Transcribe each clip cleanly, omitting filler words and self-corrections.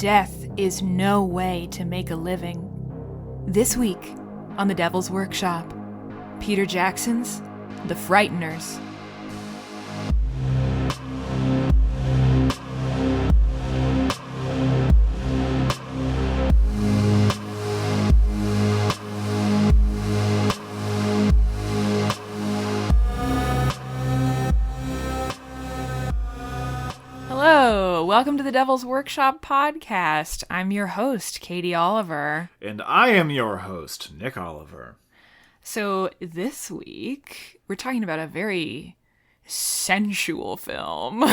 Death is no way to make a living. This week on The Devil's Workshop, Peter Jackson's The Frighteners. Hello, welcome to the Devil's Workshop podcast. I'm your host, Katie Oliver. And I am your host, Nick Oliver. So this week, we're talking about a very sensual film.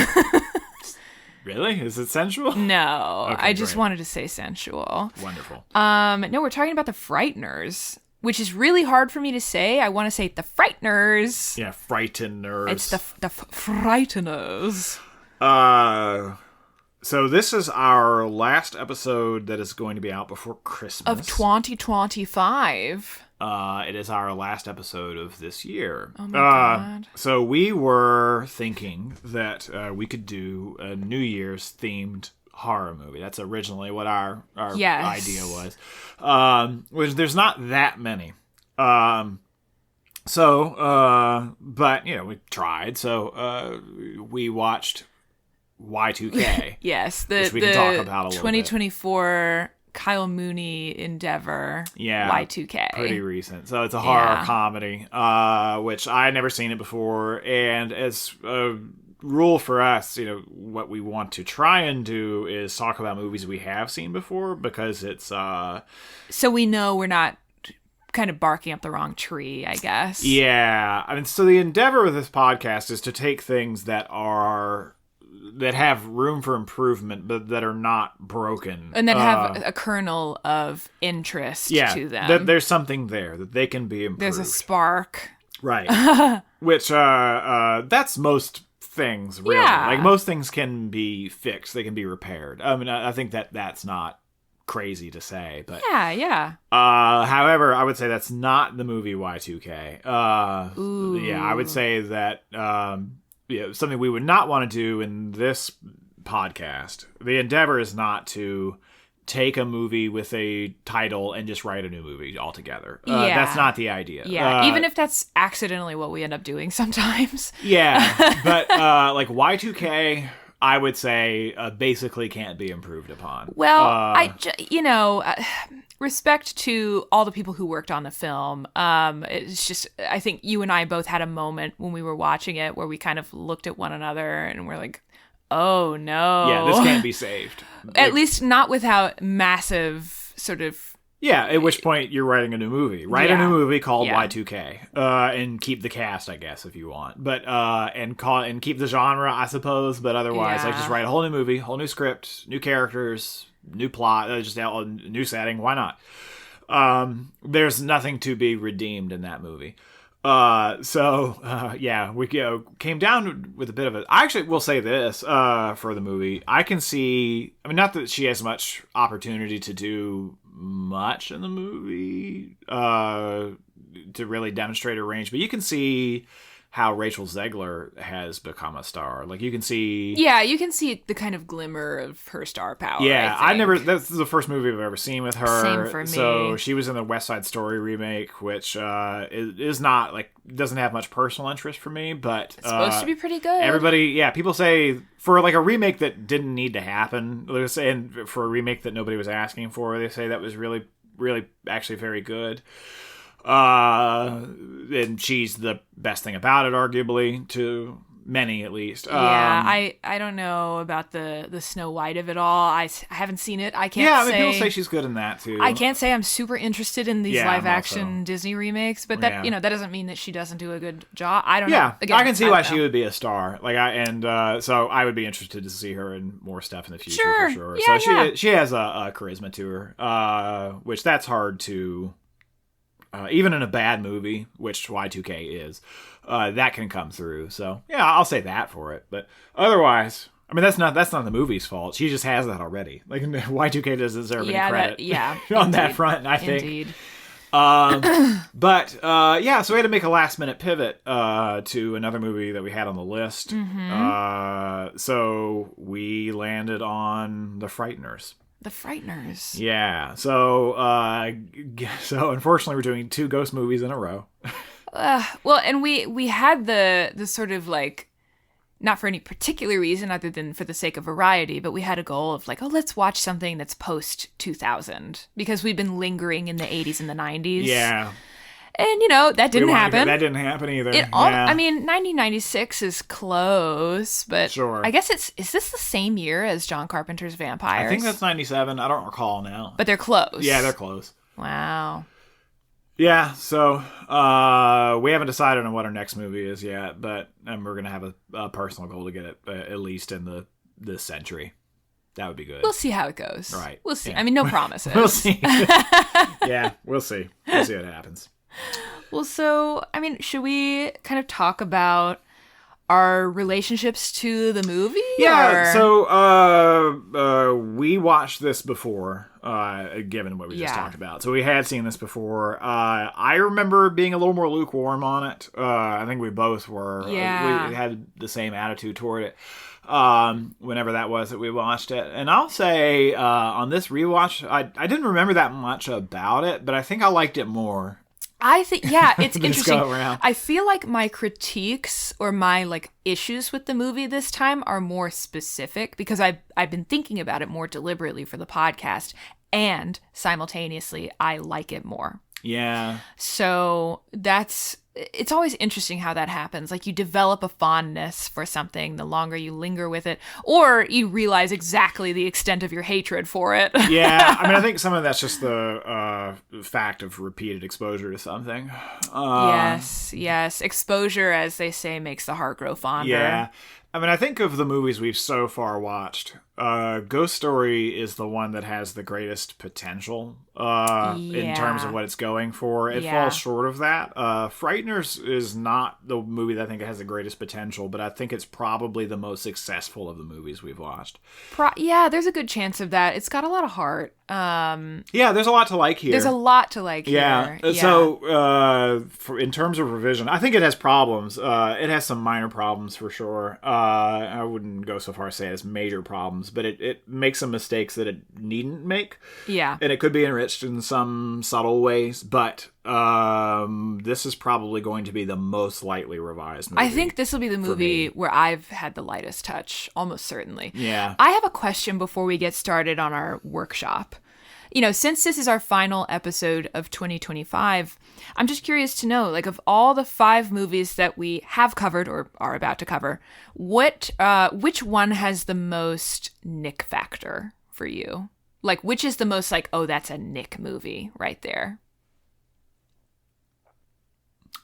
Really? Is it sensual? No, Okay, I just great. wanted to say sensual. Wonderful. No, we're talking about The Frighteners, which is really hard for me to say. I want to say The Frighteners. Yeah, Frighteners. It's the Frighteners. So this is our last episode that is going to be out before Christmas. Of 2025. It is our last episode of this year. Oh my God. So we were thinking that we could do a New Year's themed horror movie. That's originally what our Yes. idea was. Which there's not that many. But you know, we tried. So we watched Y2K. Yes, which we can talk about a little 2024 Kyle Mooney endeavor. Yeah, Y2K. pretty recent. So it's a horror comedy, which I had never seen it before. And as a rule for us, you know, what we want to try and do is talk about movies we have seen before, because it's So we know we're not kind of barking up the wrong tree, I guess. yeah. I mean, so the endeavor with this podcast is to take things that have room for improvement, but that are not broken. And that have a kernel of interest to them. There's something there that they can be improved. There's a spark. Right. Which, that's most things, really. Yeah. Like, most things can be fixed. They can be repaired. I mean, I think that's not crazy to say, but... Yeah. However, I would say that's not the movie Y2K. Ooh. Yeah, I would say that... something we would not want to do in this podcast. The endeavor is not to take a movie with a title and just write a new movie altogether. That's not the idea. Yeah, even if that's accidentally what we end up doing sometimes. Yeah, but like Y2K, I would say basically can't be improved upon. Well, respect to all the people who worked on the film. It's just, I think you and I both had a moment when we were watching it where we kind of looked at one another and we're like, oh no. Yeah, this can't be saved. At least not without massive sort of... Yeah, at which point you're writing a new movie. Write a new movie called Y2K, and keep the cast, I guess, if you want. But and keep the genre, I suppose. But otherwise, like, just write a whole new movie, whole new script, new characters, new plot, just a new setting. Why not? There's nothing to be redeemed in that movie. We came down with a bit of a... I actually will say this for the movie. I can see... I mean, not that she has much opportunity to do much in the movie to really demonstrate her range, but you can see how Rachel Zegler has become a star. Like, you can see... Yeah, you can see the kind of glimmer of her star power. Yeah, this is the first movie I've ever seen with her. Same for me. So she was in the West Side Story remake, which is not, like, doesn't have much personal interest for me, but... It's supposed to be pretty good. People say, for, like, a remake that didn't need to happen, and for a remake that nobody was asking for, they say that was really, really actually very good. And she's the best thing about it, arguably, to many at least. I don't know about the Snow White of it all. I haven't seen it. I can't say... Yeah, I mean, people say she's good in that, too. I can't say I'm super interested in these live-action Disney remakes, but that that doesn't mean that she doesn't do a good job. I don't know. Yeah, Again, I can see why she would be a star. So I would be interested to see her in more stuff in the future, for sure. Yeah, so she has a charisma to her, which that's hard to... even in a bad movie, which Y2K is, that can come through. So yeah, I'll say that for it. But otherwise, I mean, that's not the movie's fault. She just has that already. Like, Y2K doesn't deserve any credit. On that front, I think. Indeed. So we had to make a last minute pivot to another movie that we had on the list. So we landed on The Frighteners. The Frighteners. Yeah. So unfortunately, we're doing 2 ghost movies in a row. Well, and we had the sort of like, not for any particular reason other than for the sake of variety, but we had a goal of like, oh, let's watch something that's post 2000 because we've been lingering in the 80s and the 90s. Yeah. And, that didn't happen. That didn't happen either. I mean, 1996 is close, but sure. I guess is this the same year as John Carpenter's Vampires? I think that's 97. I don't recall now. But they're close. Yeah, they're close. Wow. Yeah, so we haven't decided on what our next movie is yet, but we're going to have a personal goal to get it at least in this century. That would be good. We'll see how it goes. Right. We'll see. Yeah. I mean, no promises. We'll see. Yeah, we'll see. We'll see what happens. Well, so, I mean, should we kind of talk about our relationships to the movie? Yeah, so we watched this before, given what we just talked about. So we had seen this before. I remember being a little more lukewarm on it. I think we both were. Yeah. We had the same attitude toward it whenever that was that we watched it. And I'll say on this rewatch, I didn't remember that much about it, but I think I liked it more. I think, yeah, it's This interesting. go around. I feel like my critiques or my like issues with the movie this time are more specific because I've been thinking about it more deliberately for the podcast, and simultaneously I like it more. Yeah. So it's always interesting how that happens. Like you develop a fondness for something the longer you linger with it, or you realize exactly the extent of your hatred for it. Yeah, I mean, I think some of that's just the fact of repeated exposure to something. Yes. Exposure, as they say, makes the heart grow fonder. Yeah. I mean, I think of the movies we've so far watched, Ghost Story is the one that has the greatest potential in terms of what it's going for. It falls short of that. Frighteners is not the movie that I think has the greatest potential, but I think it's probably the most successful of the movies we've watched. Yeah, there's a good chance of that. It's got a lot of heart. Yeah, there's a lot to like here. There's a lot to like here. Yeah. So, in terms of revision, I think it has problems. It has some minor problems for sure. I wouldn't go so far as say it has major problems, but it makes some mistakes that it needn't make. Yeah. And it could be enriched in some subtle ways, but this is probably going to be the most lightly revised movie. I think this will be the movie where I've had the lightest touch, almost certainly. Yeah. I have a question before we get started on our workshop. Since this is our final episode of 2025, I'm just curious to know, like, of all the 5 movies that we have covered or are about to cover, which one has the most Nick factor for you? Like, which is the most like, oh, that's a Nick movie right there?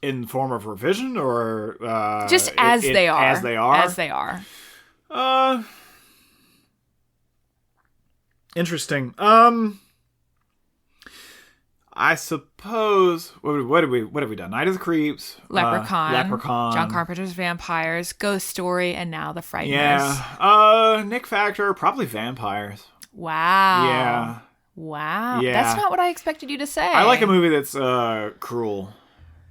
In form of revision or just as they are. As they are. As they are. Interesting. I suppose what have we done? Night of the Creeps, Leprechaun, John Carpenter's Vampires, Ghost Story, and now The Frighteners. Yeah. Nick factor, probably Vampires. Wow. Yeah. Wow. Yeah. That's not what I expected you to say. I like a movie that's cruel.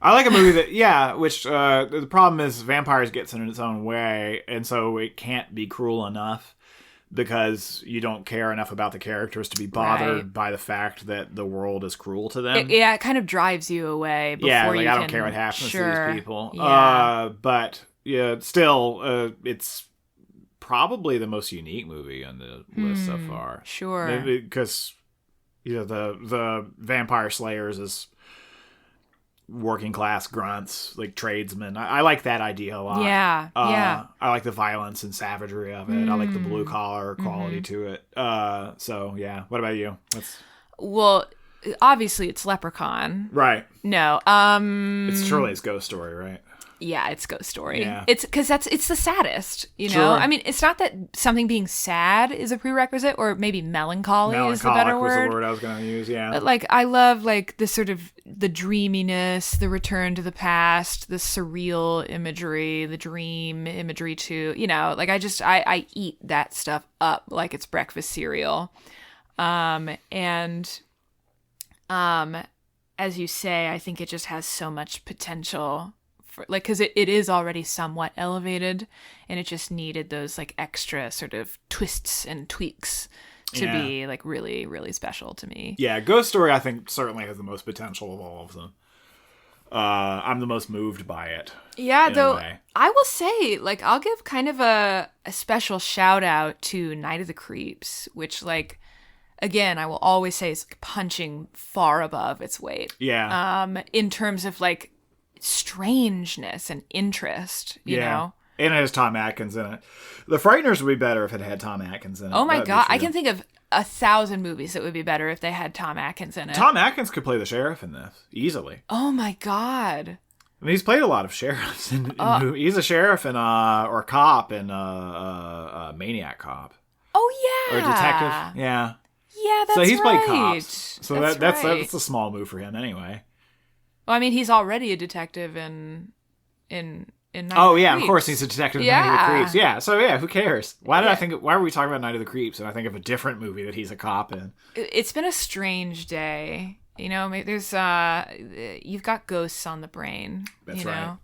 I like a movie that, which the problem is Vampires gets in its own way, and so it can't be cruel enough because you don't care enough about the characters to be bothered by the fact that the world is cruel to them. It kind of drives you away. I don't care what happens to these people. Yeah. But yeah, still, it's probably the most unique movie on the list so far. Sure. Because the Vampire Slayers is working class grunts, like tradesmen. I like that idea a lot. Yeah. I like the violence and savagery of it. I like the blue collar quality to it. So yeah. What about you? Well, obviously it's Leprechaun. Right. No. It's Shirley's Ghost Story, right? Yeah, it's Ghost Story. Yeah. It's because it's the saddest, you know? Sure. I mean, it's not that something being sad is a prerequisite, or maybe melancholy is the better word. was the word I was going to use, yeah. But like, I love like the sort of the dreaminess, the return to the past, the surreal imagery, the dream imagery too. Like I eat that stuff up like it's breakfast cereal. As you say, I think it just has so much potential. Because it is already somewhat elevated, and it just needed those like extra sort of twists and tweaks to be like really, really special to me. Yeah, Ghost Story I think certainly has the most potential of all of them. I'm the most moved by it. Yeah, though I will say, like, I'll give kind of a special shout out to Night of the Creeps, which, like, again, I will always say is like punching far above its weight. Yeah. In terms of like strangeness and interest, you know. And it has Tom Atkins in it. The Frighteners would be better if it had Tom Atkins in it. Oh my God, I can think of 1,000 movies that would be better if they had Tom Atkins in it. Tom Atkins could play the sheriff in this easily. Oh my God. I mean, he's played a lot of sheriffs in movies. He's a sheriff in or a cop in Maniac Cop. Oh yeah. Or a detective. Yeah. Yeah, that's right. So he's played right. cops. So that's a small move for him anyway. Well, I mean, he's already a detective in Night Oh of the yeah, Creeps. of course he's a detective in Night of the Creeps. Yeah, so yeah, who cares? Why were we talking about Night of the Creeps and I think of a different movie that he's a cop in? It's been a strange day. You know, there's you've got ghosts on the brain. That's right. Know?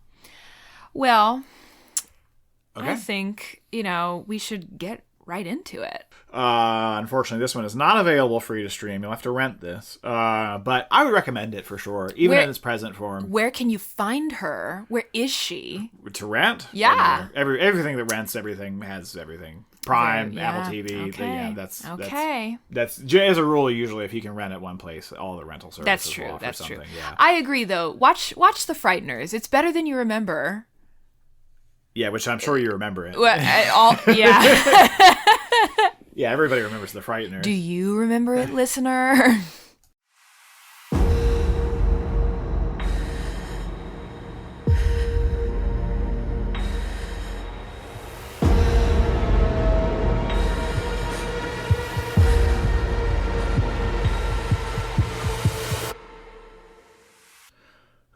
Well, okay. I think, we should get right into it. Unfortunately, this one is not available free to stream. You'll have to rent this. But I would recommend it for sure, even in its present form. Where can you find her? Where is she? To rent? Yeah. Everything that rents everything has everything. Prime, Apple TV. Okay. That's as a rule, usually if you can rent at one place, all the rental services That's true. will offer That's something. true. Yeah. I agree, though. Watch The Frighteners. It's better than you remember. Yeah, which I'm sure you remember it. Yeah. Yeah, everybody remembers The Frighteners. Do you remember it, listener?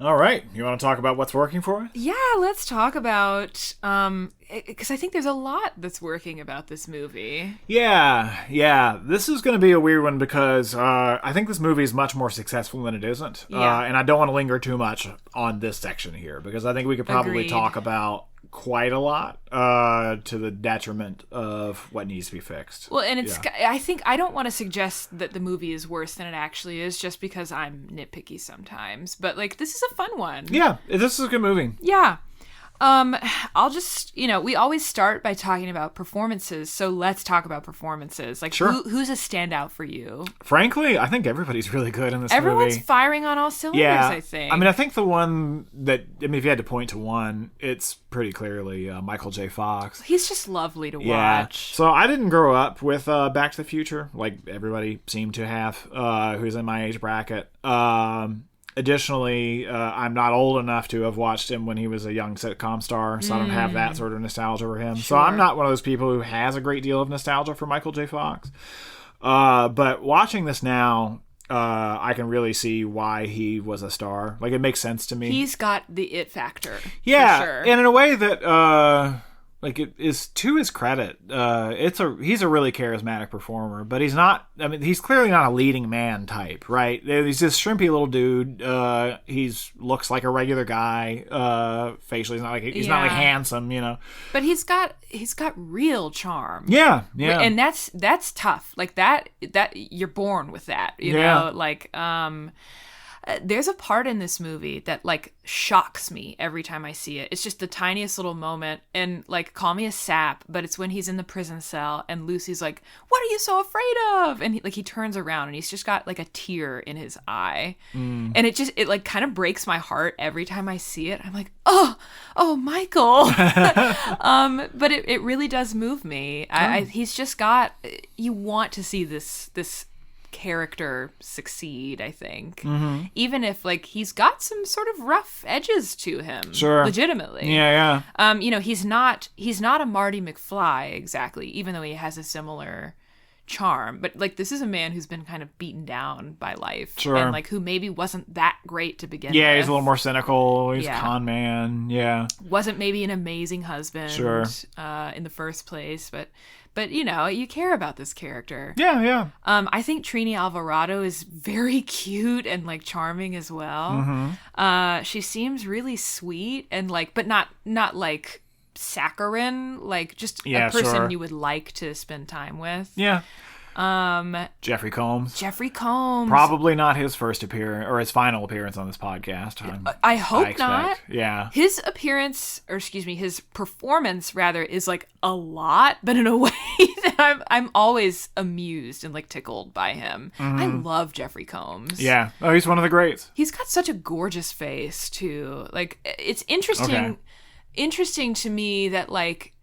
All right. You want to talk about what's working for us? Yeah, let's talk about, because I think there's a lot that's working about this movie. Yeah. This is going to be a weird one because I think this movie is much more successful than it isn't. Yeah. And I don't want to linger too much on this section here because I think we could probably Agreed. talk about quite a lot to the detriment of what needs to be fixed. Well, and I don't want to suggest that the movie is worse than it actually is just because I'm nitpicky sometimes. But, like, this is a fun one. Yeah, this is a good movie. Yeah. I'll just, we always start by talking about performances, so let's talk about performances. Like, sure. Who's a standout for you? Frankly, I think everybody's really good in this Everyone's movie. firing on all cylinders, I think. I mean, I think the one if you had to point to one, it's pretty clearly Michael J. Fox. He's just lovely to Yeah. watch. So I didn't grow up with Back to the Future, like everybody seemed to have, who's in my age bracket. Additionally, I'm not old enough to have watched him when he was a young sitcom star, so I don't have that sort of nostalgia for him. Sure. So I'm not one of those people who has a great deal of nostalgia for Michael J. Fox. But watching this now, I can really see why he was a star. Like, it makes sense to me. He's got the it factor. Yeah, for sure. and in a way that like it is to his credit. He's a really charismatic performer, but he's not. I mean, he's clearly not a leading man type, right? He's this shrimpy little dude. He's looks like a regular guy. Facially, he's not like handsome, But he's got real charm. Yeah. And that's tough. Like that you're born with that. You know, like there's a part in this movie that like shocks me every time I see it. It's just the tiniest little moment, and like, call me a sap, but it's when he's in the prison cell and Lucy's like, "What are you so afraid of?" And he turns around and he's just got like a tear in his eye, and it like kind of breaks my heart every time I see it. I'm like, oh Michael. But it really does move me. He's just got, you want to see this character succeed, I think. Even if like he's got some sort of rough edges to him. Sure. Legitimately. Yeah. He's not a Marty McFly exactly, even though he has a similar charm. But like, this is a man who's been kind of beaten down by life. Sure. And like, who maybe wasn't that great to begin with. Yeah, he's a little more cynical. He's a con man. Yeah. Wasn't maybe an amazing husband in the first place, but you care about this character. Yeah. I think Trini Alvarado is very cute and like charming as well. She seems really sweet and like, but not like saccharine, like just a person you would like to spend time with. Yeah. Jeffrey Combs. Jeffrey Combs. Probably not his first appearance or his final appearance on this podcast. I hope not. Yeah. His appearance, or excuse me, his performance rather, is like a lot, but in a way that I'm always amused and like tickled by him. I love Jeffrey Combs. Yeah. Oh, he's one of the greats. He's got such a gorgeous face too. Like, it's interesting to me that like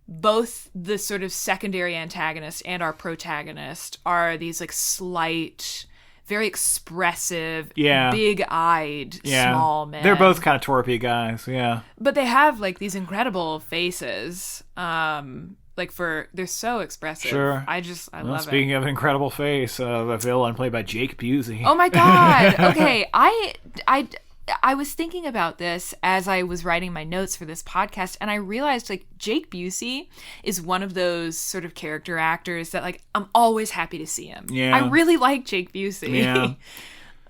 both the sort of secondary antagonist and our protagonist are these like slight, very expressive, big-eyed, small men. They're both kind of twerpy guys, but they have like these incredible faces. They're so expressive. Sure. I love it. Speaking of an incredible face, the villain played by Jake Busey. Oh my God. Okay. I was thinking about this as I was writing my notes for this podcast, and I realized like Jake Busey is one of those sort of character actors that like I'm always happy to see him. Yeah. I really like Jake Busey.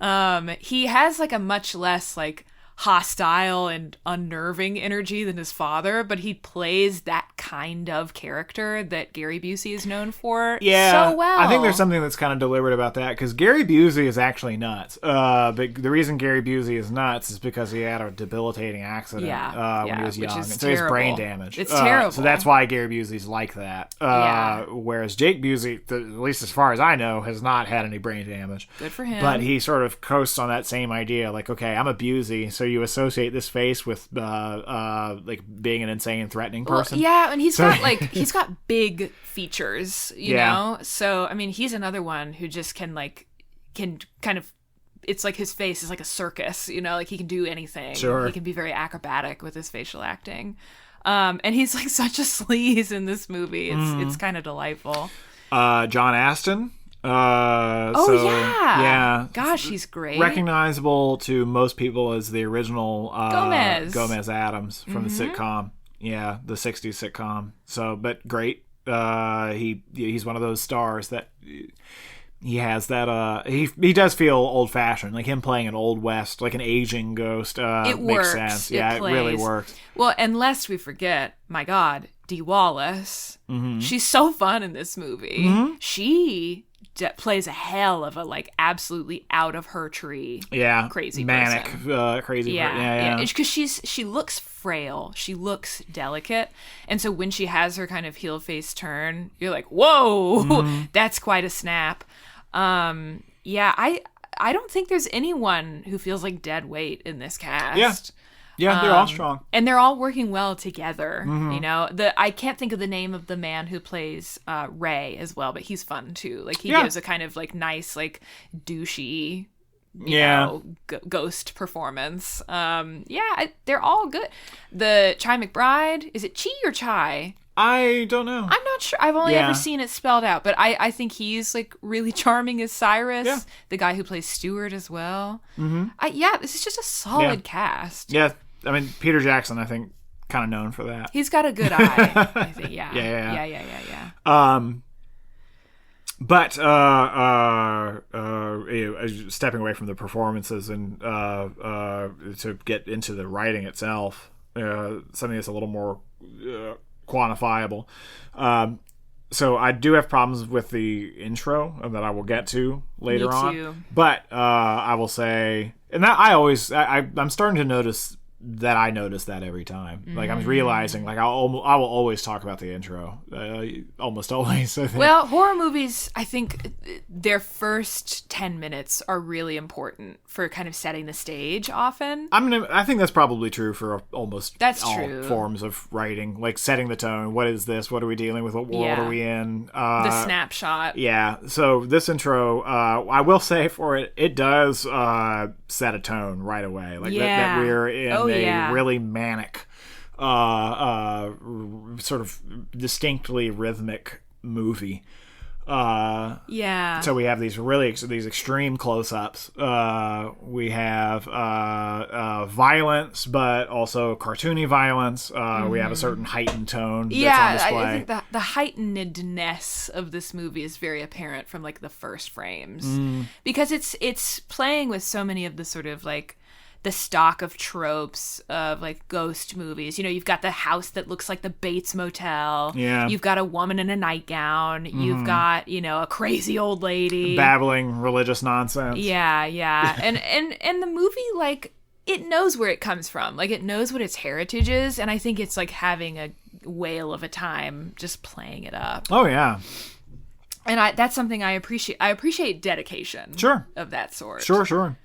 Yeah. He has like a much less like hostile and unnerving energy than his father, but he plays that kind of character that Gary Busey is known for so well. I think there's something that's kind of deliberate about that, because Gary Busey is actually nuts. But the reason Gary Busey is nuts is because he had a debilitating accident when he was young. And so he has brain damage. It's terrible. So that's why Gary Busey's like that. Whereas Jake Busey, at least as far as I know, has not had any brain damage. Good for him. But he sort of coasts on that same idea, like, okay, I'm a Busey, so you associate this face with like being an insane, threatening person. Well, yeah, and he's got big features, you know. So I mean, he's another one who just can kind of. It's like his face is like a circus, you know. Like he can do anything. Sure. He can be very acrobatic with his facial acting. And he's like such a sleaze in this movie. It's kind of delightful. John Astin. Yeah. Gosh, he's great. Recognizable to most people as the original Gomez Addams from the sitcom. Yeah, the 60s sitcom. So, but great. He's one of those stars that he has that he does feel old fashioned, like him playing an old west, like an aging ghost. It makes works. sense. It really works. Well, and lest we forget, my God, Dee Wallace. She's so fun in this movie. She plays a hell of a like absolutely out of her tree, crazy manic, crazy. Because she looks frail, she looks delicate, and so when she has her kind of heel face turn, you're like, whoa, that's quite a snap. I don't think there's anyone who feels like dead weight in this cast. Yeah, they're all strong. And they're all working well together. You know, I can't think of the name of the man who plays Ray as well, but he's fun too. Like he gives a kind of like nice, like douchey, you know, ghost performance. They're all good. The Chi McBride, is it Chi or Chai? I don't know. I'm not sure. I've only ever seen it spelled out, but I think he's like really charming as Cyrus. Yeah. The guy who plays Stewart as well. This is just a solid cast. Yeah, I mean Peter Jackson, I think, kind of known for that. He's got a good eye. I think. Yeah. But stepping away from the performances and to get into the writing itself, something that's a little more quantifiable. So I do have problems with the intro that I will get to later on. But I will say, and that I'm starting to notice that I notice that every time. Like I'm realizing, like I will always talk about the intro, almost always. I think. Well, horror movies, I think their first 10 minutes are really important for kind of setting the stage. Often, I think that's probably true for almost all true. Forms of writing, like setting the tone. What is this? What are we dealing with? What world are we in? The snapshot. Yeah. So this intro, I will say for it, it does set a tone right away. Like that we're in a really manic, sort of distinctly rhythmic movie. So we have these extreme close-ups. We have violence, but also cartoony violence. We have a certain heightened tone that's on display. I think the heightenedness of this movie is very apparent from like the first frames, because it's playing with so many of the sort of like the stock of tropes of like ghost movies. You know, you've got the house that looks like the Bates Motel. Yeah. You've got a woman in a nightgown. You've got, you know, a crazy old lady babbling religious nonsense. Yeah. And the movie, like, it knows where it comes from. Like, it knows what its heritage is, and I think it's like having a whale of a time just playing it up. Oh yeah. And that's something I appreciate. I appreciate dedication. Sure. Of that sort. Sure.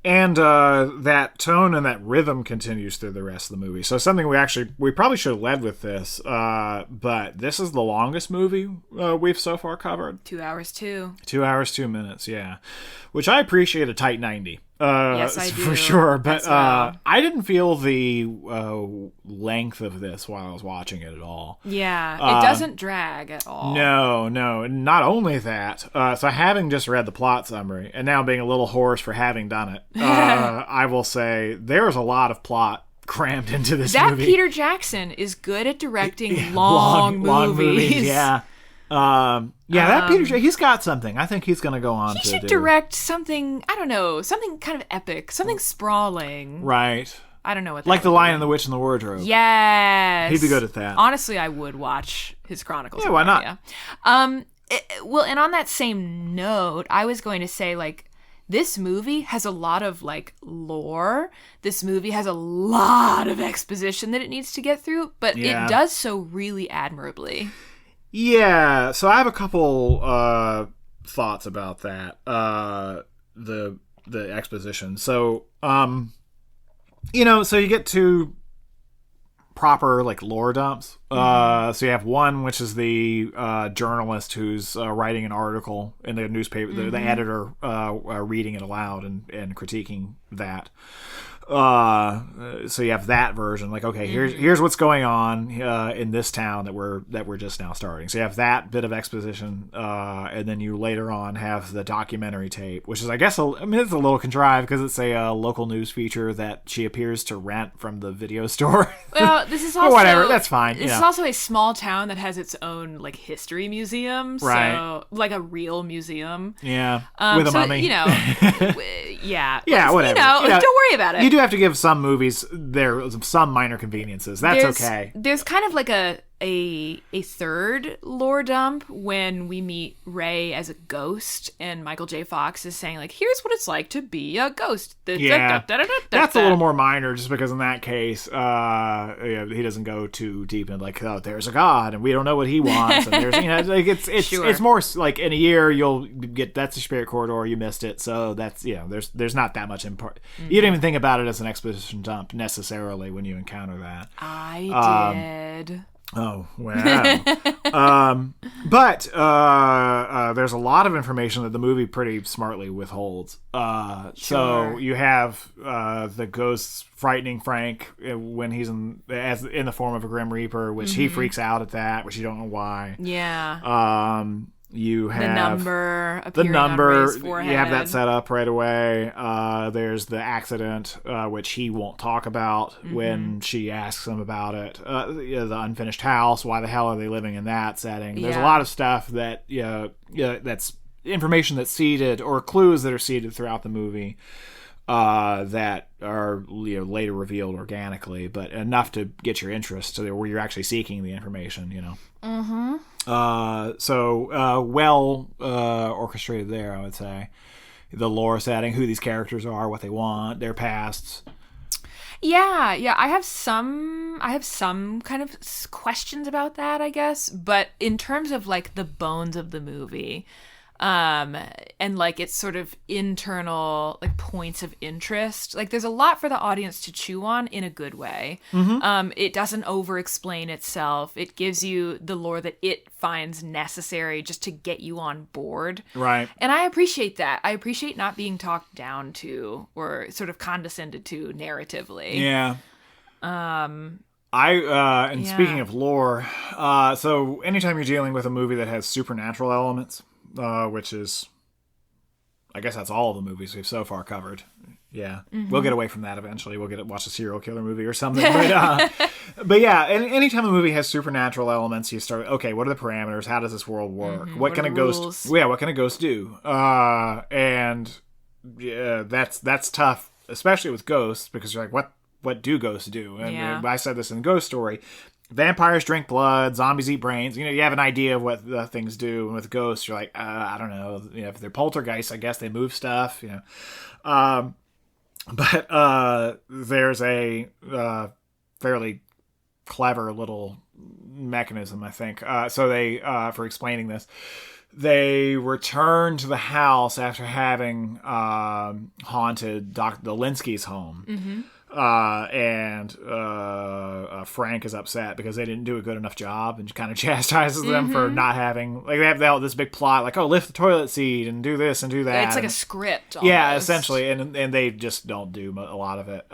And that tone and that rhythm continues through the rest of the movie. So something we probably should have led with this, but this is the longest movie we've so far covered. 2 hours 2. 2 hours 2 minutes, yeah. Which I appreciate a tight 90. Yes, I do. For sure. But well. I didn't feel the length of this while I was watching it at all. Yeah, it doesn't drag at all. No. Not only that, so having just read the plot summary, and now being a little hoarse for having done it, I will say there's a lot of plot crammed into this movie. That Peter Jackson is good at directing long movies. Yeah. That Peter, he's got something. I think he's going to go on to He should direct something, I don't know, something kind of epic, something sprawling. Right. I don't know what that like The would Lion be. and the Witch and the Wardrobe. Yes. He'd be good at that. Honestly, I would watch his Chronicles. Yeah, why not? Well, and on that same note, I was going to say, like, this movie has a lot of, like, lore. This movie has a lot of exposition that it needs to get through, but it does so really admirably. Yeah, so I have a couple thoughts about that. The exposition. So, so you get to proper like lore dumps. So you have one, which is the journalist who's writing an article in the newspaper. The editor reading it aloud and critiquing that. So you have that version, like, okay, here's what's going on in this town that we're just now starting. So you have that bit of exposition, and then you later on have the documentary tape, which is, I guess, it's a little contrived because it's a local news feature that she appears to rent from the video store. Well, this is also whatever. That's fine. This is also a small town that has its own like history museum, right? So like a real museum, yeah, with a mummy. You know, yeah, whatever. You know, don't worry about it. You do have to give some movies some minor conveniences. That's okay. There's kind of like a third lore dump when we meet Ray as a ghost, and Michael J. Fox is saying, like, here's what it's like to be a ghost. Yeah, that's a little more minor, just because in that case, he doesn't go too deep in, like, oh, there's a god, and we don't know what he wants, and there's, like, it's more like in a year you'll get that's the spirit corridor, you missed it, so that's there's not that much important. Mm-hmm. You don't even think about it as an exposition dump necessarily when you encounter that. I did. Oh, wow. But there's a lot of information that the movie pretty smartly withholds. So you have the ghosts frightening Frank when he's in the form of a Grim Reaper, which he freaks out at that, which you don't know why. Yeah. You have the number on Ray's forehead. You have that set up right away. There's the accident, which he won't talk about when she asks him about it. The unfinished house. Why the hell are they living in that setting? There's a lot of stuff that that's information that's seeded, or clues that are seeded throughout the movie that are later revealed organically, but enough to get your interest to where you're actually seeking the information. Mm-hmm. Well orchestrated there, I would say. The lore setting, who these characters are, what they want, their pasts. Yeah. I have some kind of questions about that, I guess. But in terms of like the bones of the movie, and like its sort of internal like points of interest, like there's a lot for the audience to chew on in a good way. It doesn't over explain itself. It gives you the lore that it finds necessary just to get you on board, right? And I appreciate that. I appreciate not being talked down to or sort of condescended to narratively. Speaking of lore, so anytime you're dealing with a movie that has supernatural elements, which is, I guess that's all of the movies we've so far covered. Yeah, we'll get away from that eventually. We'll watch a serial killer movie or something. But yeah, anytime a movie has supernatural elements, you start, okay, what are the parameters? How does this world work? What can a ghost do? And yeah, that's tough especially with ghosts, because you're like, what do ghosts do? And I said this in the Ghost Story. Vampires drink blood, zombies eat brains. You have an idea of what the things do. And with ghosts, you're like, I don't know. If they're poltergeists, I guess they move stuff. But there's a fairly clever little mechanism, I think. So they, for explaining this, they return to the house after having haunted Dr. Delinsky's home. Mm-hmm. And Frank is upset because they didn't do a good enough job and kind of chastises them for not having, like, they have this big plot, like, lift the toilet seat and do this and do that. It's like a script almost. Yeah, essentially, and they just don't do a lot of it.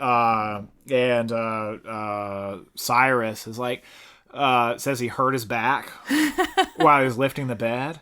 And Cyrus is like, says he hurt his back while he was lifting the bed.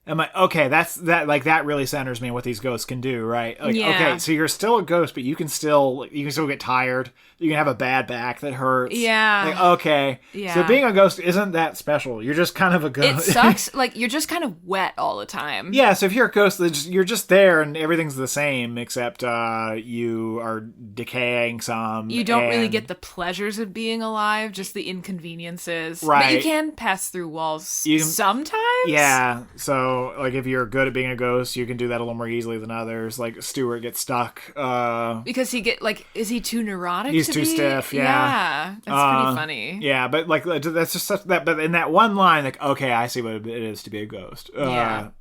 I'm like, okay, that really centers me on what these ghosts can do, right? Like, okay, so you're still a ghost, but you can still get tired. You can have a bad back that hurts. Yeah. Like, okay. Yeah. So being a ghost isn't that special. You're just kind of a ghost. It sucks. Like, you're just kind of wet all the time. Yeah, so if you're a ghost, you're just there and everything's the same, except you are decaying some. You don't really get the pleasures of being alive, just the inconveniences. Right. But you can pass through walls sometimes. Yeah, so, like, if you're good at being a ghost, you can do that a little more easily than others. Like, Stuart gets stuck. Because is he too neurotic? He's too stiff, yeah. That's pretty funny. Yeah, but, like, that's just such that, but in that one line, like, okay, I see what it is to be a ghost.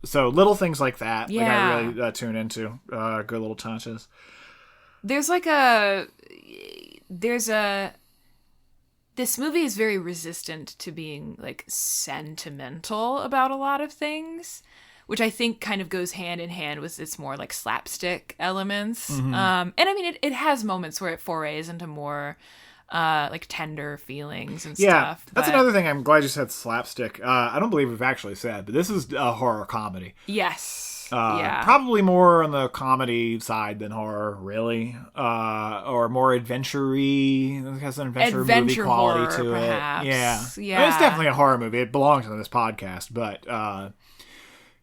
So little things like that, like, I really tune into. Good little touches. This movie is very resistant to being, like, sentimental about a lot of things, which I think kind of goes hand in hand with its more, like, slapstick elements. Mm-hmm. And I mean, it has moments where it forays into more, like, tender feelings and stuff. That's another thing. I'm glad you said slapstick. I don't believe we've actually said, but this is a horror comedy. Yes. Yeah. Probably more on the comedy side than horror, really. Or more adventure-y. It has an adventure movie quality horror, to perhaps. it. Yeah. Yeah. I mean, it's definitely a horror movie. It belongs on this podcast, but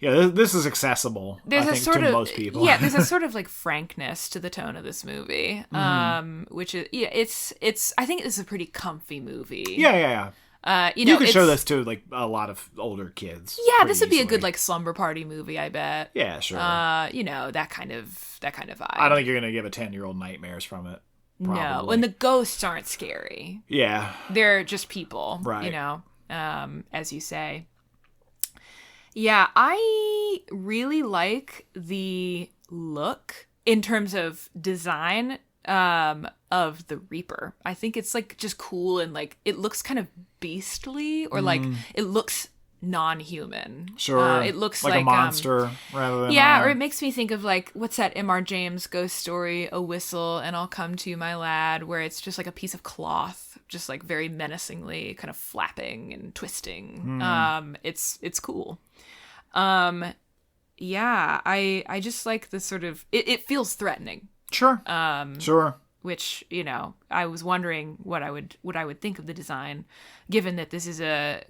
this is accessible, I think, to most people. Yeah, there's a sort of, like, frankness to the tone of this movie, which is, it's. I think it's a pretty comfy movie. Yeah. You could show this to, like, a lot of older kids. Yeah, this would be a good, like, slumber party movie, I bet. Yeah, sure. That kind of vibe. I don't think you're gonna give a 10-year-old nightmares from it. Probably. No, when the ghosts aren't scary. Yeah, they're just people. Right. As you say. Yeah, I really like the look in terms of design of the Reaper. I think it's, like, just cool and, like, it looks kind of beastly, or like it looks non-human. Sure. It looks like a monster rather than or it makes me think of, like, what's that M.R. James ghost story, A Whistle and I'll Come to You, My Lad, where it's just like a piece of cloth, just, like, very menacingly kind of flapping and twisting. It's cool. Yeah, I just like the sort of it feels threatening. Sure. Sure. Which, I was wondering what I would think of the design, given that this is an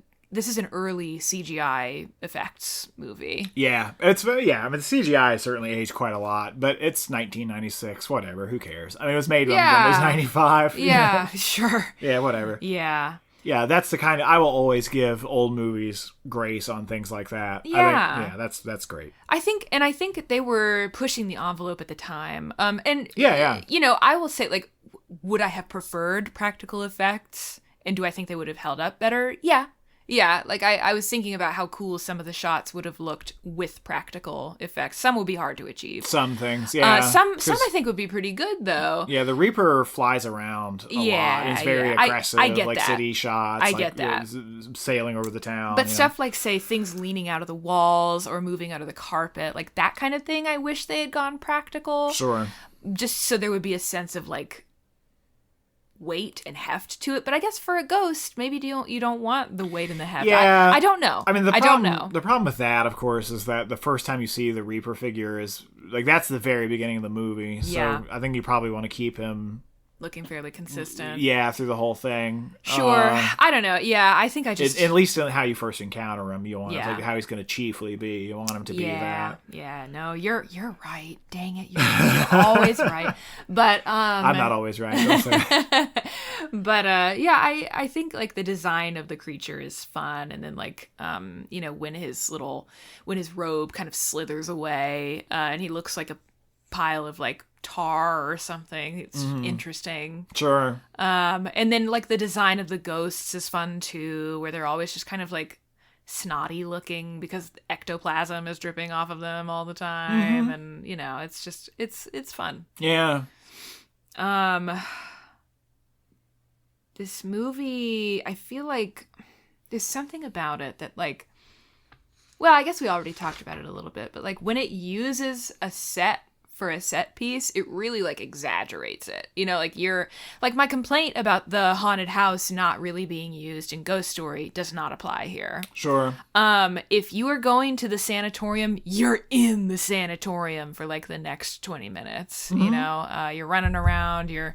early CGI effects movie. Yeah, I mean, the CGI certainly aged quite a lot, but it's 1996. Whatever, who cares? I mean, it was made on Windows 95. Yeah, sure. Yeah, whatever. Yeah. Yeah, that's the kind of, I will always give old movies grace on things like that. Yeah. That's great. I think they were pushing the envelope at the time. And yeah. I will say, like, would I have preferred practical effects? And do I think they would have held up better? Yeah. Yeah, like, I was thinking about how cool some of the shots would have looked with practical effects. Some would be hard to achieve. Some things, yeah. Some I think would be pretty good, though. Yeah, the Reaper flies around a lot. It's very aggressive, I get like that. City shots. I get that. Sailing over the town. But stuff like, say, things leaning out of the walls or moving out of the carpet, like that kind of thing, I wish they had gone practical. Sure. Just so there would be a sense of, like, weight and heft to it. But I guess for a ghost, maybe you don't want the weight and the heft. Yeah. I don't know. I mean, I don't know. The problem with that, of course, is that the first time you see the Reaper figure is, like, that's the very beginning of the movie. So I think you probably want to keep him looking fairly consistent. Yeah, through the whole thing. Sure. I don't know. Yeah, I think I just... At least in how you first encounter him, you want Yeah. how he's going to chiefly be. You want him to be that. Yeah, no, you're right. Dang it. You're always right. But... I'm not always right. Don't say. But yeah, I think like the design of the creature is fun, and then like you know, when his robe kind of slithers away, and he looks like a pile of like tar or something. It's interesting. Sure. And then like the design of the ghosts is fun too, where they're always just kind of like snotty looking because ectoplasm is dripping off of them all the time, and you know, it's just it's fun. Yeah. This movie, I feel like there's something about it that like, well, I guess we already talked about it a little bit, but like when it uses a set for a set piece, it really like exaggerates it. You know, like my complaint about the haunted house not really being used in Ghost Story does not apply here. Sure. If you are going to the sanatorium, you're in the sanatorium for like the next 20 minutes. You know, you're running around, you're,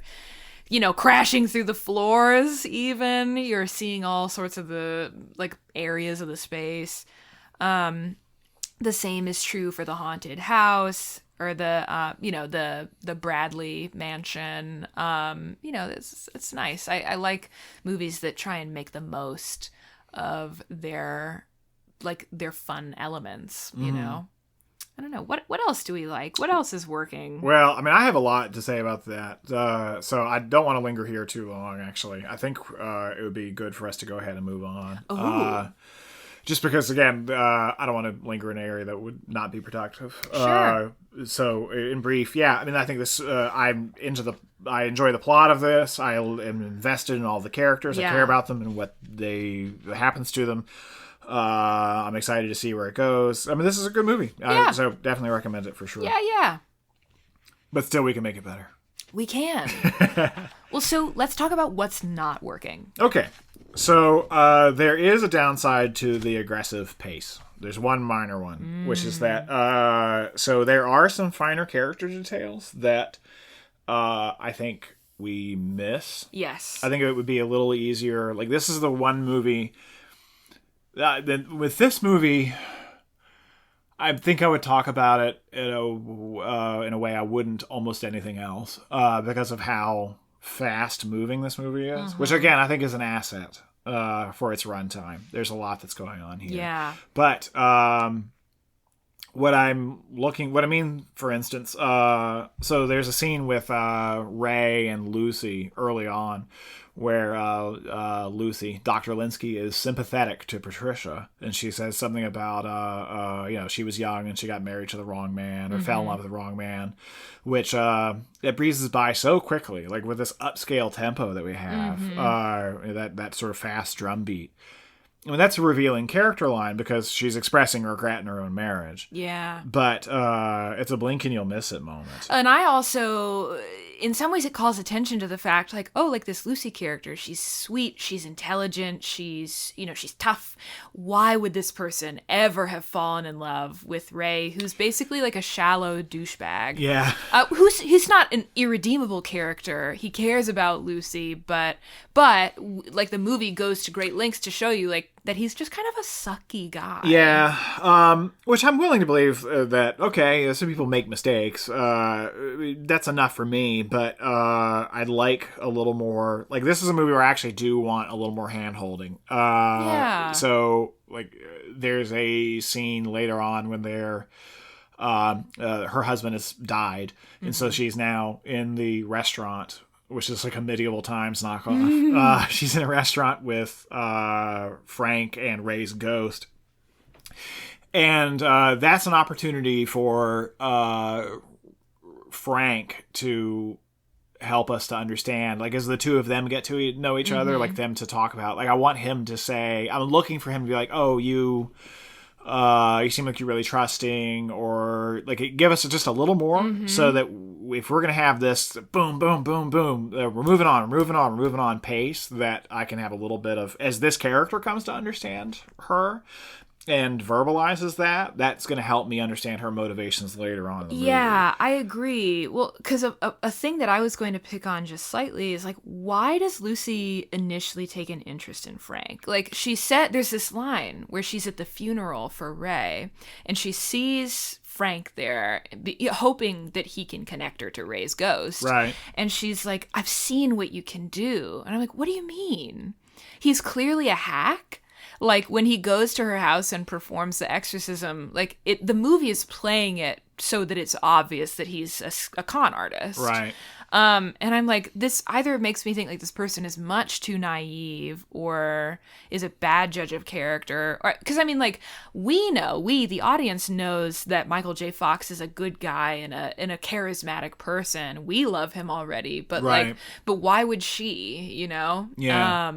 you know, crashing through the floors even. You're seeing all sorts of the like areas of the space. The same is true for the haunted house. Or the, you know, the Bradley mansion. You know, it's nice. I like movies that try and make the most of their fun elements, you know? I don't know. What else do we like? What else is working? Well, I mean, I have a lot to say about that. So I don't want to linger here too long, actually. I think it would be good for us to go ahead and move on. Just because, again, I don't want to linger in an area that would not be productive. Sure. So, in brief, yeah, I mean, I think this. I enjoy the plot of this. I am invested in all the characters. Yeah. I care about them and what happens to them. I'm excited to see where it goes. I mean, this is a good movie. Yeah. So definitely recommend it for sure. Yeah. But still, we can make it better. We can. Well, so let's talk about what's not working. Okay. So there is a downside to the aggressive pace. There's one minor one, which is that so there are some finer character details that I think we miss. Yes. I think it would be a little easier. Like, this is the one movie with this movie, I think I would talk about it in a way I wouldn't almost anything else because of how fast moving this movie is, which again I think is an asset for its runtime. There's a lot that's going on here. Yeah. But what I mean, for instance, so there's a scene with Ray and Lucy early on where Lucy, Dr. Linsky, is sympathetic to Patricia, and she says something about you know, she was young and she got married to the wrong man or fell in love with the wrong man, which it breezes by so quickly, like with this upscale tempo that we have, that sort of fast drum beat. I mean, that's a revealing character line because she's expressing regret in her own marriage. Yeah. But it's a blink and you'll miss it moment. And I also, in some ways, it calls attention to the fact, like, oh, like this Lucy character, she's sweet, she's intelligent, she's, you know, she's tough. Why would this person ever have fallen in love with Ray, who's basically like a shallow douchebag? Yeah. He's not an irredeemable character. He cares about Lucy, but like the movie goes to great lengths to show you like that he's just kind of a sucky guy. Yeah. Which I'm willing to believe that, okay, some people make mistakes. That's enough for me, but I'd like a little more, like, this is a movie where I actually do want a little more hand-holding. Yeah. So, like, there's a scene later on when they're her husband has died, and so she's now in the restaurant, which is like a medieval times knockoff. She's in a restaurant with Frank and Ray's ghost. And that's an opportunity for Frank to help us to understand, like, as the two of them get to know each other, like, them to talk about, like, I want him to say, I'm looking for him to be like, oh, you seem like you're really trusting, or like give us just a little more, so that if we're going to have this boom, boom, boom, boom, we're moving on pace, that I can have a little bit of, as this character comes to understand her, and verbalizes that, that's going to help me understand her motivations later on in the movie. Yeah, I agree. Well, because a thing that I was going to pick on just slightly is like, why does Lucy initially take an interest in Frank? Like, she said, there's this line where she's at the funeral for Ray, and she sees Frank there, hoping that he can connect her to Ray's ghost. Right. And she's like, I've seen what you can do. And I'm like, what do you mean? He's clearly a hack. Like, when he goes to her house and performs the exorcism, like, the movie is playing it so that it's obvious that he's a con artist. Right. And I'm like, this either makes me think, like, this person is much too naive or is a bad judge of character. Because, I mean, like, the audience knows that Michael J. Fox is a good guy and a charismatic person. We love him already. But, right. but why would she, you know? Yeah.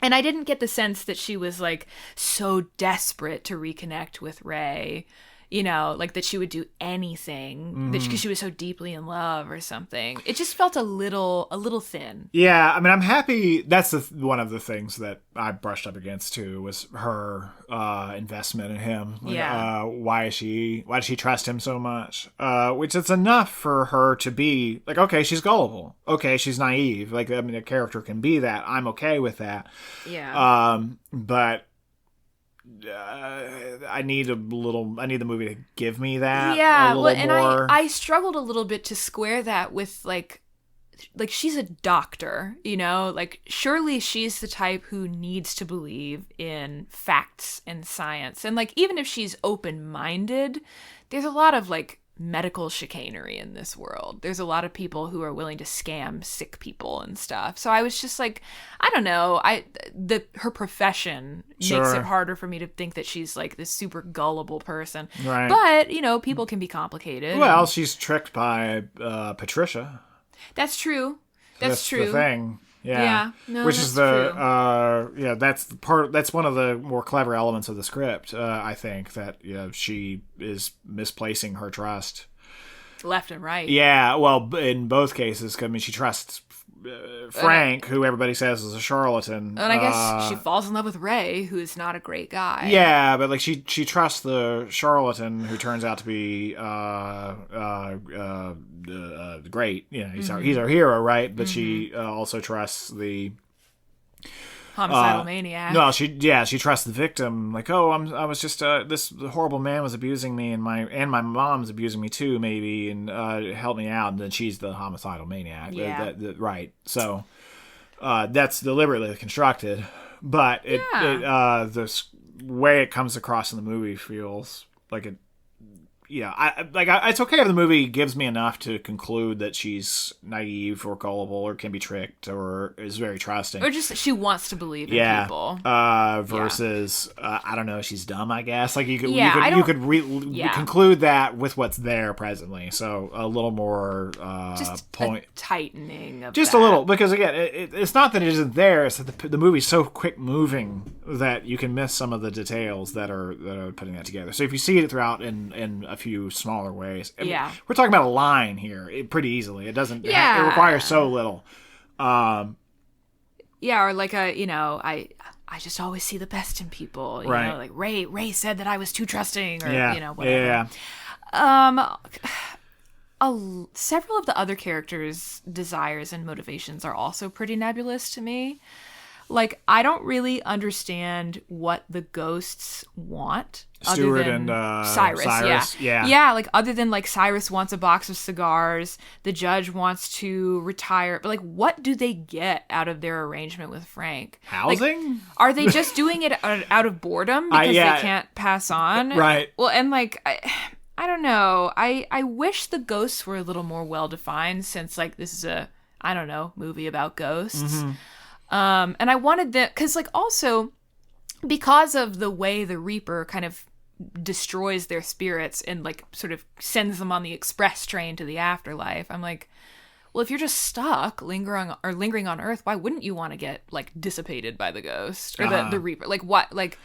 And I didn't get the sense that she was, like, so desperate to reconnect with Ray, you know, like that she would do anything because she was so deeply in love or something. It just felt a little thin. Yeah, I mean, I'm happy. That's one of the things that I brushed up against too, was her investment in him. Yeah. Why does she trust him so much? Which it's enough for her to be like, okay, she's gullible. Okay, she's naive. Like, I mean, a character can be that. I'm okay with that. Yeah. But I need the movie to give me that. Yeah, a little more. And I struggled a little bit to square that with like she's a doctor, you know, like surely she's the type who needs to believe in facts and science. And like, even if she's open-minded, there's a lot of like medical chicanery in this world. There's a lot of people who are willing to scam sick people and stuff. So I was just like, I don't know. Her profession makes it harder for me to think that she's like this super gullible person. Right. But, you know, people can be complicated. Well, she's tricked by Patricia. That's true. That's true. The thing. Yeah. No, which that's is that's one of the more clever elements of the script. I think that she is misplacing her trust left and right. Yeah, well, in both cases, I mean, she trusts Frank, who everybody says is a charlatan. And I guess she falls in love with Ray, who is not a great guy. Yeah, but like she trusts the charlatan, who turns out to be great. You know, he's our hero, right? But she also trusts the homicidal maniac. No, she trusts the victim. Like, oh, I was just this horrible man was abusing me, and my mom's abusing me too, maybe, and help me out. And then she's the homicidal maniac. Yeah. Right. So that's deliberately constructed, but the way it comes across in the movie feels like it. Yeah, it's okay if the movie gives me enough to conclude that she's naive or gullible or can be tricked or is very trusting. Or just she wants to believe in people. Versus, I don't know, she's dumb, I guess. Like, you could conclude that with what's there presently. So a little more just a tightening of just that. A little, because again, it's not that it isn't there, it's that the movie's so quick moving that you can miss some of the details that are putting that together. So if you see it throughout in a few smaller ways. We're talking about a line here pretty easily. It doesn't. It requires so little. Or like I just always see the best in people. You know, like Ray said that I was too trusting, or whatever. Several of the other characters' desires and motivations are also pretty nebulous to me. Like, I don't really understand what the ghosts want. Stuart and Cyrus. Yeah, like, other than, like, Cyrus wants a box of cigars, the judge wants to retire. But, like, what do they get out of their arrangement with Frank? Housing? Like, are they just doing it out of boredom because they can't pass on? Right. Well, and, like, I don't know. I wish the ghosts were a little more well-defined since, like, this is a, I don't know, movie about ghosts. Mm-hmm. And I wanted that because, like, also because of the way the Reaper kind of destroys their spirits and, like, sort of sends them on the express train to the afterlife. I'm like, well, if you're just stuck lingering on Earth, why wouldn't you want to get, like, dissipated by the ghost or the Reaper? Like, what? Like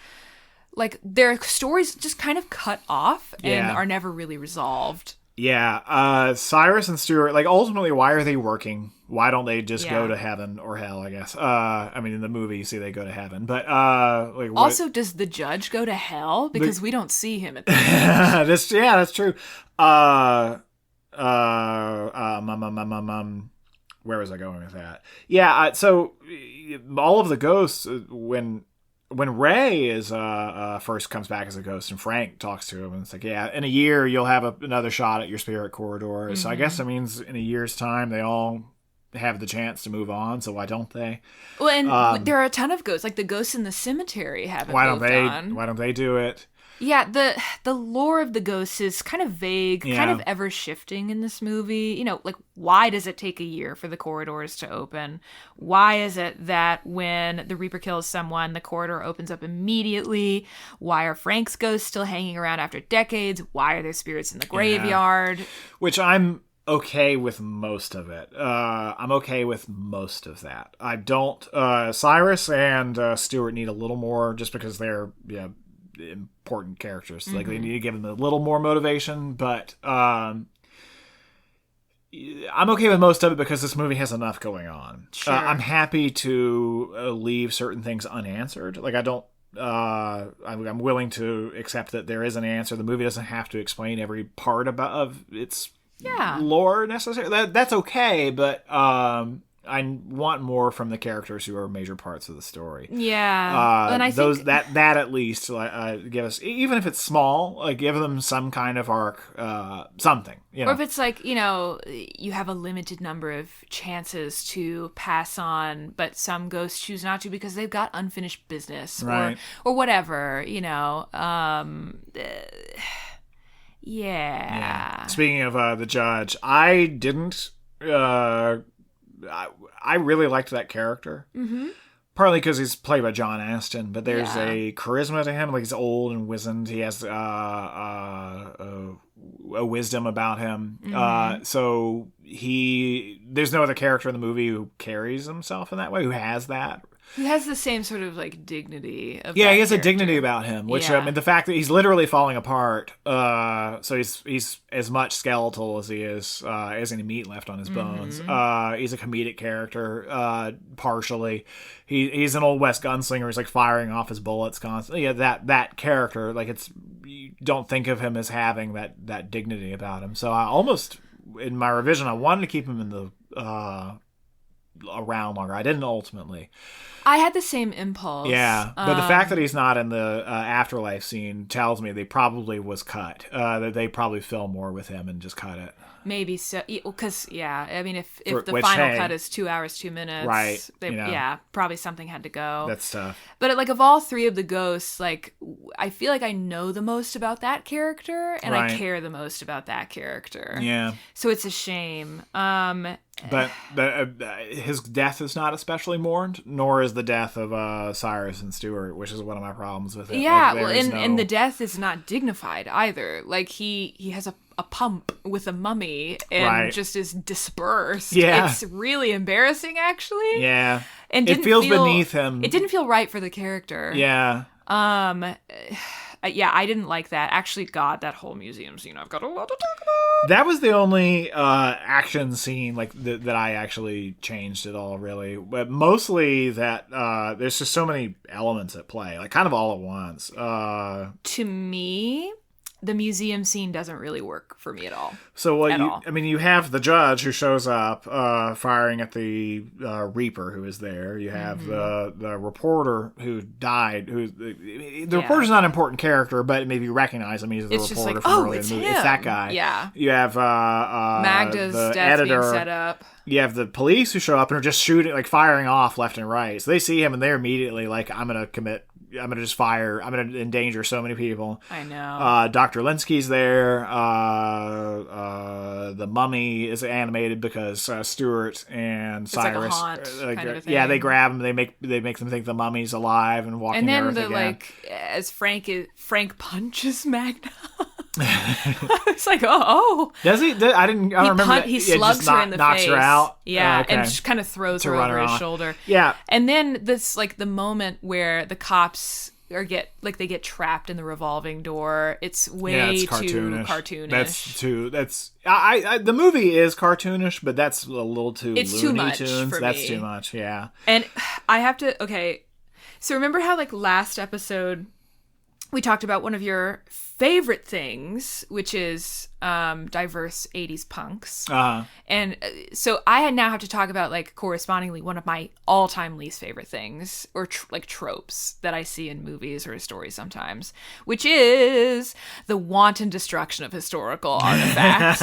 their stories just kind of cut off and are never really resolved. Yeah, Cyrus and Stuart, like, ultimately, why are they working? Why don't they just go to heaven or hell, I guess? I mean, in the movie, you see they go to heaven. But, like, what... Also, does the judge go to hell? Because we don't see him at the end. That's true. Where was I going with that? Yeah, so all of the ghosts, when Ray is first comes back as a ghost and Frank talks to him and it's like, yeah, in a year you'll have another shot at your spirit corridor. Mm-hmm. So I guess that means in a year's time they all have the chance to move on. So why don't they? Well, and there are a ton of ghosts, like the ghosts in the cemetery haven't moved on. Why don't they do it? Yeah, the lore of the ghosts is kind of vague, kind of ever shifting in this movie. You know, like, why does it take a year for the corridors to open? Why is it that when the Reaper kills someone, the corridor opens up immediately? Why are Frank's ghosts still hanging around after decades? Why are there spirits in the graveyard? Which I'm okay with most of it. I'm okay with most of that. I don't. Cyrus and Stuart need a little more just because they're, important characters. Like, they need to give them a little more motivation, but I'm okay with most of it because this movie has enough going on. Sure. I'm happy to leave certain things unanswered. Like, I don't I'm willing to accept that there is an answer. The movie doesn't have to explain every part of its lore necessarily. That's okay, but I want more from the characters who are major parts of the story. Yeah, and I think that at least give us, even if it's small, give them some kind of arc, something. Or if it's like, you have a limited number of chances to pass on, but some ghosts choose not to because they've got unfinished business, right, or whatever. Speaking of the judge, I didn't. I really liked that character. Mm-hmm. Partly because he's played by John Astin, but there's a charisma to him. Like, he's old and wizened. He has a wisdom about him. Mm-hmm. So there's no other character in the movie who carries himself in that way, who has that. He has the same sort of, like, dignity. He has a dignity about him, which, I mean, the fact that he's literally falling apart, so he's as much skeletal as he is, as any meat left on his bones. Mm-hmm. He's a comedic character, partially. He's an old West gunslinger who's, like, firing off his bullets constantly. Yeah, that character, like, you don't think of him as having that dignity about him. So I almost, in my revision, I wanted to keep him in the, around longer. I didn't ultimately. I had the same impulse. Yeah, but the fact that he's not in the afterlife scene tells me they probably was cut. That they probably film more with him and just cut it. Maybe so, because I mean, if the final cut is 2 hours 2 minutes, right? Probably something had to go. That's tough. But like, of all three of the ghosts, like, I feel like I know the most about that character, and I care the most about that character. Yeah. So it's a shame. But his death is not especially mourned, nor is the death of Cyrus and Stuart, which is one of my problems with it. Yeah, and the death is not dignified either. Like, he has a pump with a mummy and just is dispersed. Yeah. It's really embarrassing, actually. Yeah. And it feels beneath him. It didn't feel right for the character. Yeah. I didn't like that. Actually, God, that whole museum scene, I've got a lot to talk about. That was the only action scene that I actually changed at all, really. But mostly that there's just so many elements at play, like, kind of all at once. To me, the museum scene doesn't really work for me at all. So, you have the judge who shows up firing at the Reaper who is there. You have the reporter who died. The reporter's not an important character, but maybe you recognize him. He's the reporter from earlier in the movie. Him. It's that guy. Yeah. You have Magda's the death editor being set up. You have the police who show up and are just shooting, like, firing off left and right. So they see him and they're immediately like, I'm going to just fire. I'm going to endanger so many people. I know. Dr. Linsky's there. The mummy is animated because Stuart and it's Cyrus. Like a haunt kind of a thing. They grab him. They make them think the mummy's alive and walking the earth again. As Frank punches Magda. It's like, oh. Does he? I don't remember. He slugs her in the knocks face. Her out. Yeah, and just kind of throws her over his shoulder. Yeah. And then this, like, the moment where the cops they get trapped in the revolving door. It's way too cartoonish. The movie is cartoonish, but that's a little too it's Looney too much Tunes. for That's me. too much, yeah. And I have to, okay, so remember how like last episode we talked about one of your favorite things, which is diverse 80s punks. And so I now have to talk about, like, correspondingly, one of my all-time least favorite things, or like tropes that I see in movies or stories sometimes, which is the wanton destruction of historical artifacts.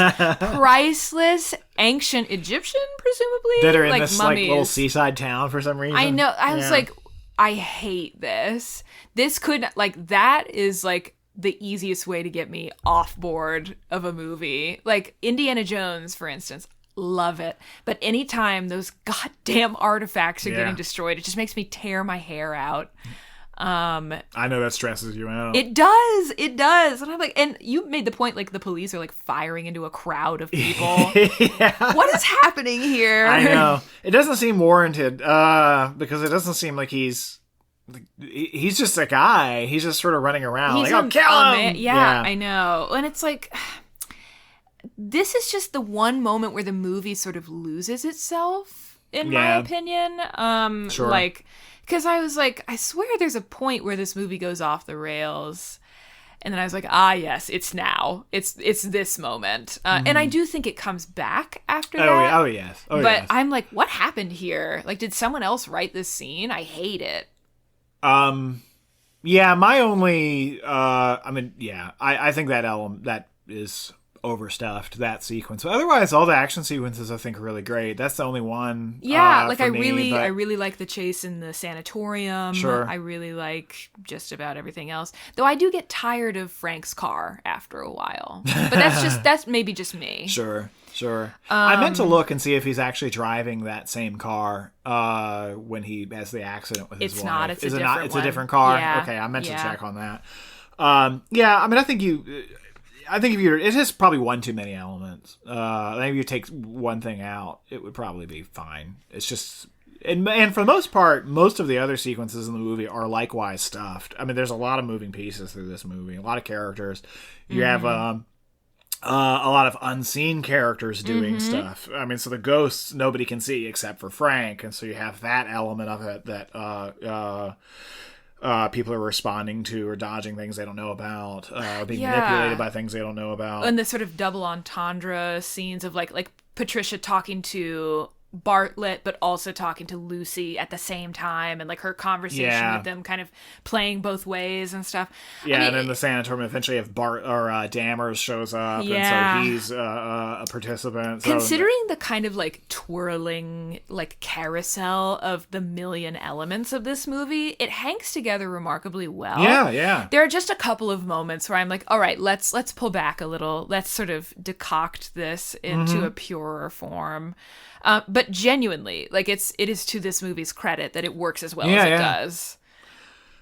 Priceless ancient Egyptian, presumably? That are in like this mummies. like little seaside town for some reason. I know. I was like, I hate this. This could, like, that is, like, the easiest way to get me off board of a movie. Like, Indiana Jones, for instance, love it. But anytime those goddamn artifacts are getting destroyed, it just makes me tear my hair out. I know that stresses you out. It does. And I'm like, and you made the point, like, the police are, like, firing into a crowd of people. Yeah. What is happening here? I know. It doesn't seem warranted, because it doesn't seem like he's just a guy. He's just sort of running around. He's like, oh, kill him! Yeah, I know. And it's like, this is just the one moment where the movie sort of loses itself, in my opinion. Sure. Like, because I was like, I swear there's a point where this movie goes off the rails. And then I was like, yes, it's now. It's this moment. And I do think it comes back after that. Oh, yes. But I'm like, what happened here? Like, did someone else write this scene? I hate it. Yeah, my only, I think that element, that is overstuffed, that sequence. But otherwise, all the action sequences I think are really great. That's the only one. Yeah, like I really like the chase in the sanatorium. Sure. I really like just about everything else. Though I do get tired of Frank's car after a while. But that's maybe just me. Sure. I meant to look and see if he's actually driving that same car when he has the accident with his wife. It's not. It's It's a different car? Yeah. Okay, I meant to check on that. I think it has probably one too many elements. Maybe you take one thing out, it would probably be fine. It's just, and for the most part, most of the other sequences in the movie are likewise stuffed. I mean, there's a lot of moving pieces through this movie, a lot of characters. You have a lot of unseen characters doing stuff. I mean, so the ghosts nobody can see except for Frank, and so you have that element of it that people are responding to or dodging things they don't know about, being manipulated by things they don't know about. And the sort of double entendre scenes of like Patricia talking to Bartlett but also talking to Lucy at the same time, and like her conversation with them kind of playing both ways and stuff. And then the sanatorium eventually if Dammers shows up, and so he's a participant. So, considering the kind of like twirling like carousel of the million elements of this movie, it hangs together remarkably well. Yeah. There are just a couple of moments where I'm like, all right, let's pull back a little. Let's sort of decoct this into a purer form. But genuinely, like it is to this movie's credit that it works as well as it does.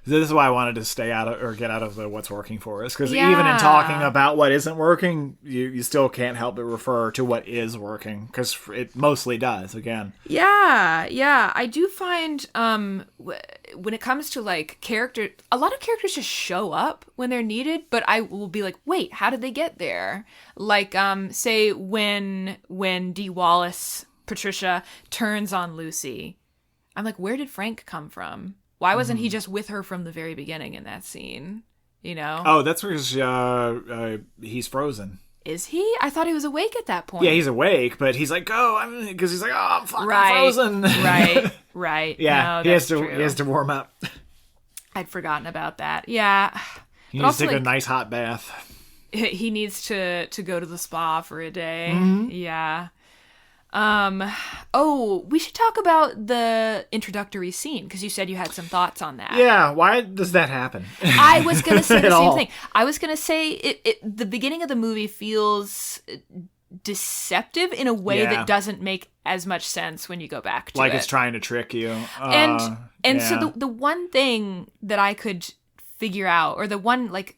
This is why I wanted to stay out of, or get out of the what's working for us, because even in talking about what isn't working, you still can't help but refer to what is working, because it mostly does. Again, I do find when it comes to like character, a lot of characters just show up when they're needed, but I will be like, wait, how did they get there? Like say when Dee Wallace, Patricia, turns on Lucy, I'm like, where did Frank come from? Why wasn't he just with her from the very beginning in that scene? You know? Oh, that's where he's frozen. Is he? I thought he was awake at that point. Yeah, he's awake, but he's like, because he's like, oh, I'm fucking frozen. Right. Yeah, no, he has to warm up. I'd forgotten about that. Yeah. He needs to take a nice hot bath. He needs to go to the spa for a day. Yeah. We should talk about the introductory scene, because you said you had some thoughts on that. Yeah, why does that happen? I was going to say the same thing. I was going to say the beginning of the movie feels deceptive in a way that doesn't make as much sense when you go back to it. Like it's trying to trick you. So the one thing that I could figure out, or the one like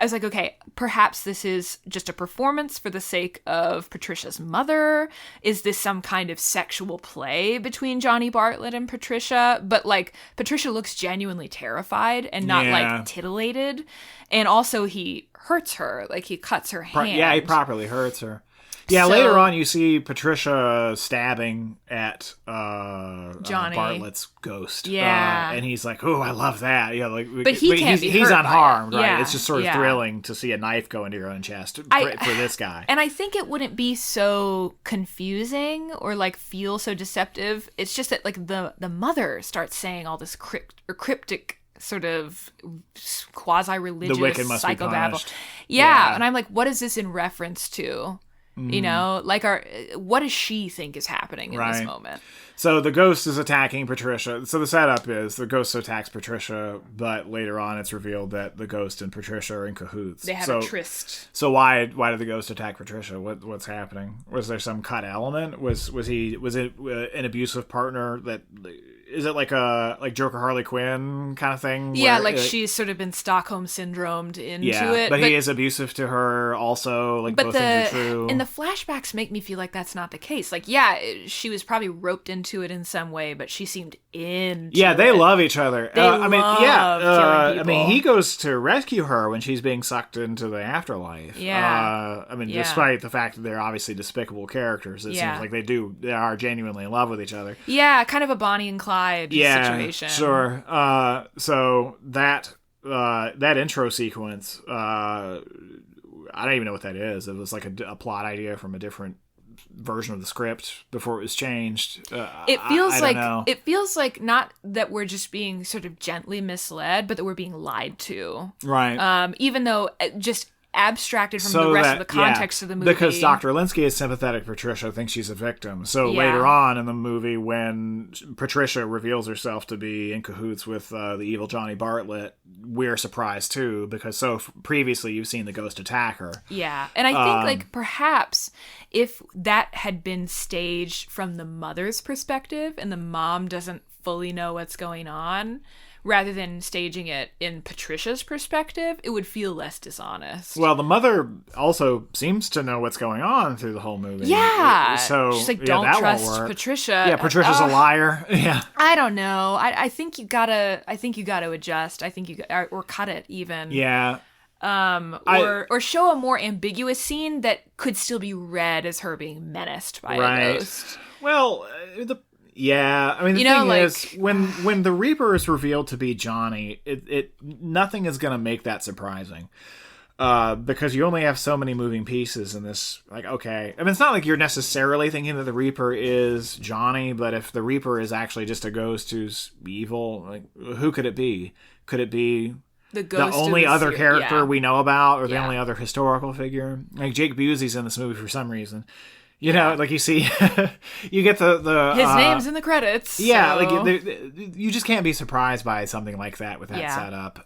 I was like, okay, perhaps this is just a performance for the sake of Patricia's mother. Is this some kind of sexual play between Johnny Bartlett and Patricia? But like, Patricia looks genuinely terrified and not like titillated. And also he hurts her, like he cuts her hand. Yeah, he properly hurts her. Yeah, so, later on you see Patricia stabbing at Bartlett's ghost. Yeah. And he's like, oh, I love that. Yeah, like, but he's unharmed, right? Yeah. It's just sort of thrilling to see a knife go into your own chest for this guy. And I think it wouldn't be so confusing or like feel so deceptive. It's just that like the mother starts saying all this cryptic sort of quasi-religious psychobabble. Yeah, and I'm like, what is this in reference to? You know, like what does she think is happening in this moment? So the ghost is attacking Patricia. So the setup is the ghost attacks Patricia, but later on it's revealed that the ghost and Patricia are in cahoots. They have a tryst. So why did the ghost attack Patricia? What's happening? Was there some cut element? Was it an abusive partner that? Is it like Joker Harley Quinn kind of thing? Yeah, like she's sort of been Stockholm syndromed into it. But he is abusive to her also. Like, both things are true. And the flashbacks make me feel like that's not the case. Like, yeah, she was probably roped into it in some way, but she seemed into it. They love each other. Killing people. He goes to rescue her when she's being sucked into the afterlife. Yeah. Despite the fact that they're obviously despicable characters, it seems like they are genuinely in love with each other. Yeah, kind of a Bonnie and Clyde situation. Sure. So that intro sequence, I don't even know what that is. It was like a plot idea from a different version of the script before it was changed. It feels like not that we're just being sort of gently misled, but that we're being lied to. Right. Even though just abstracted from the rest of the context of the movie. Because Dr. Linsky is sympathetic Patricia, thinks she's a victim. So later on in the movie, when Patricia reveals herself to be in cahoots with the evil Johnny Bartlett, we're surprised too, because previously you've seen the ghost attack her. Yeah. And I think like perhaps if that had been staged from the mother's perspective and the mom doesn't fully know what's going on, rather than staging it in Patricia's perspective, it would feel less dishonest. Well, the mother also seems to know what's going on through the whole movie. Yeah. So she's like, don't trust Patricia. Yeah, Patricia's a liar. Yeah. I don't know. I think you gotta adjust. I think or cut it even. Yeah. Or show a more ambiguous scene that could still be read as her being menaced by a ghost. Well, yeah, I mean, the thing is, when the Reaper is revealed to be Johnny, nothing is going to make that surprising. Because you only have so many moving pieces in this. Like, okay, I mean, it's not like you're necessarily thinking that the Reaper is Johnny, but if the Reaper is actually just a ghost who's evil, like, who could it be? Could it be the only other character we know about, or the only other historical figure? Like, Jake Busey's in this movie for some reason. You know, like you see, you get the his name's in the credits. Yeah, so. Like you just can't be surprised by something like that with that setup,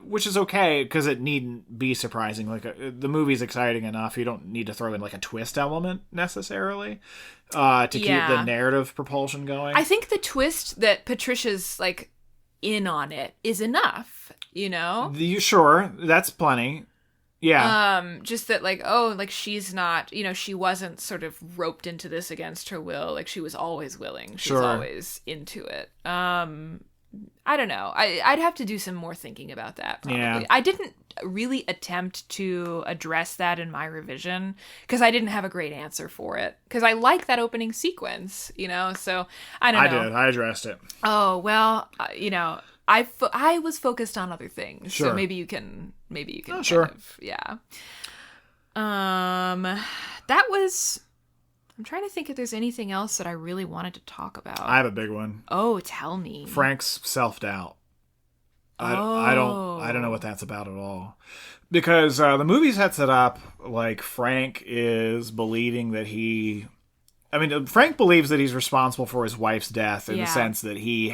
which is okay because it needn't be surprising. Like the movie's exciting enough, you don't need to throw in like a twist element necessarily to keep the narrative propulsion going. I think the twist that Patricia's like in on it is enough. You know, sure, that's plenty. Yeah. Just that, like, she's not, she wasn't sort of roped into this against her will. Like, she was always willing. She's always into it. I don't know. I'd have to do some more thinking about that, probably. Yeah. I didn't really attempt to address that in my revision because I didn't have a great answer for it. Because I like that opening sequence, so I don't know. I did. I addressed it. Oh, well, I was focused on other things. Sure. So maybe you can sure. That was, I'm trying to think if there's anything else that I really wanted to talk about. I have a big one. Oh, tell me. Frank's self-doubt. I don't know what that's about at all. Because the movie sets it up like Frank is believing that he I mean, Frank believes that he's responsible for his wife's death in the sense that he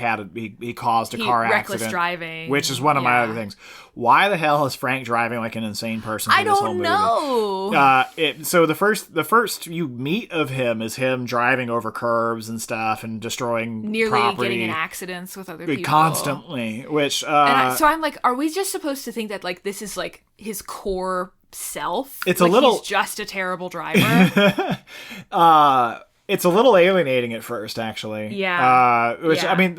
caused a car reckless accident, driving, which is one of my other things. Why the hell is Frank driving like an insane person through this whole movie? I don't know. So the first you meet of him is him driving over curbs and stuff and destroying nearly property, getting in accidents with other people constantly. Which so I'm like, are we just supposed to think that like this is like his core self? It's like, a little. He's just a terrible driver. It's a little alienating at first, actually. Yeah. I mean,